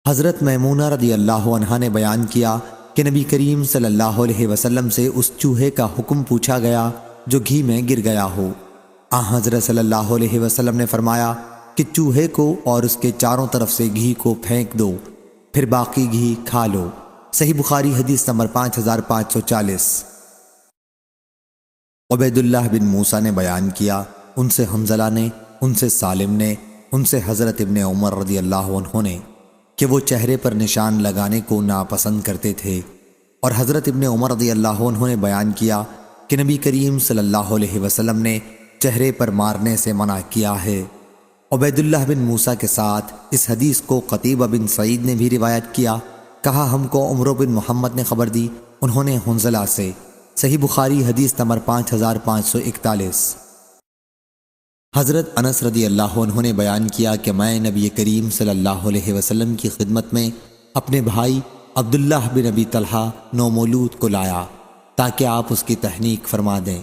حضرت میمونہ رضی اللہ عنہا نے بیان کیا کہ نبی کریم صلی اللہ علیہ وسلم سے اس چوہے کا حکم پوچھا گیا جو گھی میں گر گیا ہو۔ حضرت صلی اللہ علیہ وسلم نے فرمایا کہ چوہے کو اور اس کے چاروں طرف سے گھی کو پھینک دو، پھر باقی گھی کھا لو۔ صحیح بخاری حدیث نمبر 5540۔ عبید اللہ بن موسیٰ نے بیان کیا، ان سے حنظلہ نے، ان سے سالم نے، ان سے حضرت ابن عمر رضی اللہ عنہ نے کہ وہ چہرے پر نشان لگانے کو ناپسند کرتے تھے، اور حضرت ابن عمر رضی اللہ عنہ نے بیان کیا کہ نبی کریم صلی اللہ علیہ وسلم نے چہرے پر مارنے سے منع کیا ہے۔ عبید اللہ بن موسیٰ کے ساتھ اس حدیث کو قتیبہ بن سعید نے بھی روایت کیا، کہا ہم کو عمرو بن محمد نے خبر دی، انہوں نے حنظلہ سے۔ صحیح بخاری حدیث نمبر 5541۔ حضرت انس رضی اللہ عنہ نے بیان کیا کہ میں نبی کریم صلی اللہ علیہ وسلم کی خدمت میں اپنے بھائی عبداللہ بن ابی طلحہ نومولود کو لایا تاکہ آپ اس کی تحنیک فرما دیں۔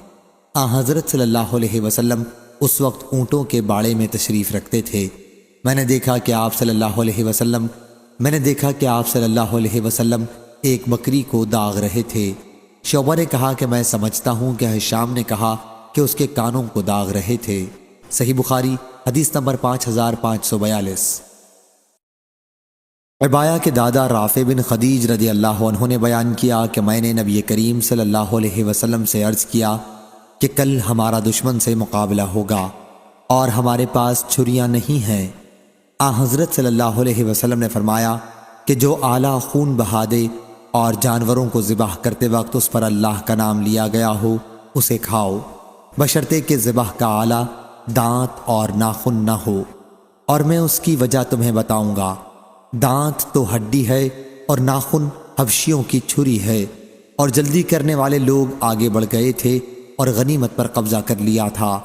حضرت صلی اللہ علیہ وسلم اس وقت اونٹوں کے باڑے میں تشریف رکھتے تھے۔ میں نے دیکھا کہ آپ صلی اللہ علیہ وسلم ایک بکری کو داغ رہے تھے۔ شعبہ نے کہا کہ میں سمجھتا ہوں کہ ہشام نے کہا کہ اس کے کانوں کو داغ رہے تھے۔ صحیح بخاری حدیث نمبر 5542۔ عبایہ کے دادا رافع بن خدیج رضی اللہ عنہ نے بیان کیا کہ میں نے نبی کریم صلی اللہ علیہ وسلم سے عرض کیا کہ کل ہمارا دشمن سے مقابلہ ہوگا اور ہمارے پاس چھریاں نہیں ہیں۔ حضرت صلی اللہ علیہ وسلم نے فرمایا کہ جو اعلیٰ خون بہا دے اور جانوروں کو ذبح کرتے وقت اس پر اللہ کا نام لیا گیا ہو اسے کھاؤ، بشرطے کہ ذبح کا آلہ دانت اور ناخن نہ ہو، اور میں اس کی وجہ تمہیں بتاؤں گا۔ دانت تو ہڈی ہے اور ناخن حبشیوں کی چھری ہے، اور جلدی کرنے والے لوگ آگے بڑھ گئے تھے اور غنیمت پر قبضہ کر لیا تھا،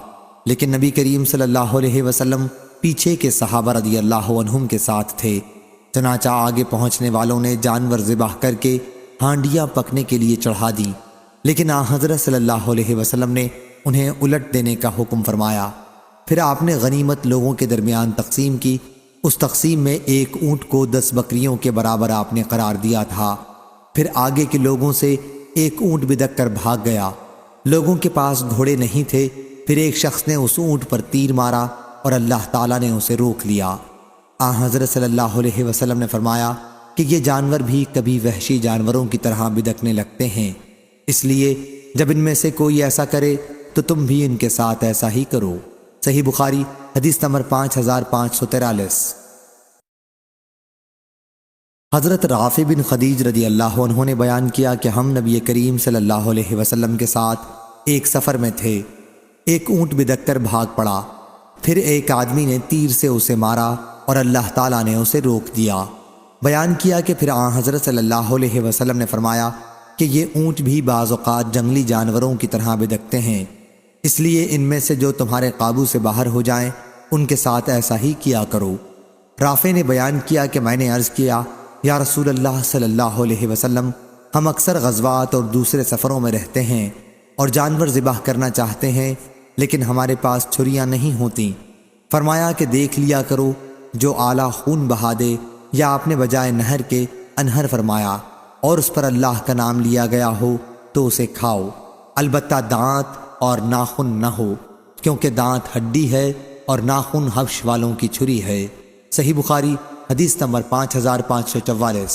لیکن نبی کریم صلی اللہ علیہ وسلم پیچھے کے صحابہ رضی اللہ عنہم کے ساتھ تھے۔ چنانچہ آگے پہنچنے والوں نے جانور ذبح کر کے ہانڈیاں پکنے کے لیے چڑھا دی، لیکن حضرت صلی اللہ علیہ وسلم نے انہیں الٹ دینے کا حکم فرمایا۔ پھر آپ نے غنیمت لوگوں کے درمیان تقسیم کی۔ اس تقسیم میں ایک اونٹ کو 10 بکریوں کے برابر آپ نے قرار دیا تھا۔ پھر آگے کے لوگوں سے ایک اونٹ بدک کر بھاگ گیا۔ لوگوں کے پاس گھوڑے نہیں تھے۔ پھر ایک شخص نے اس اونٹ پر تیر مارا اور اللہ تعالیٰ نے اسے روک لیا۔ حضرت صلی اللہ علیہ وسلم نے فرمایا کہ یہ جانور بھی کبھی وحشی جانوروں کی طرح بدکنے لگتے ہیں، اس لیے جب ان میں سے کوئی ایسا کرے تو تم بھی ان کے ساتھ ایسا ہی کرو۔ صحیح بخاری حدیث نمبر 5543۔ حضرت رافع بن خدیج رضی اللہ عنہ نے بیان کیا کہ ہم نبی کریم صلی اللہ علیہ وسلم کے ساتھ ایک سفر میں تھے۔ ایک اونٹ بدک کر بھاگ پڑا، پھر ایک آدمی نے تیر سے اسے مارا اور اللہ تعالیٰ نے اسے روک دیا۔ بیان کیا کہ پھر حضرت صلی اللہ علیہ وسلم نے فرمایا کہ یہ اونٹ بھی بعض اوقات جنگلی جانوروں کی طرح بدکتے ہیں، اس لیے ان میں سے جو تمہارے قابو سے باہر ہو جائیں ان کے ساتھ ایسا ہی کیا کرو۔ رافع نے بیان کیا کہ میں نے عرض کیا، یا رسول اللہ صلی اللہ علیہ وسلم، ہم اکثر غزوات اور دوسرے سفروں میں رہتے ہیں اور جانور ذبح کرنا چاہتے ہیں، لیکن ہمارے پاس چھریاں نہیں ہوتیں۔ فرمایا کہ دیکھ لیا کرو، جو اعلیٰ خون بہا دے یا آپ نے بجائے نہر کے انہر فرمایا اور اس پر اللہ کا نام لیا گیا ہو تو اسے کھاؤ، البتہ دانت اور ناخن نہ ہو، کیونکہ دانت ہڈی ہے اور ناخن حبش والوں کی چھری ہے۔ صحیح بخاری حدیث نمبر 5544۔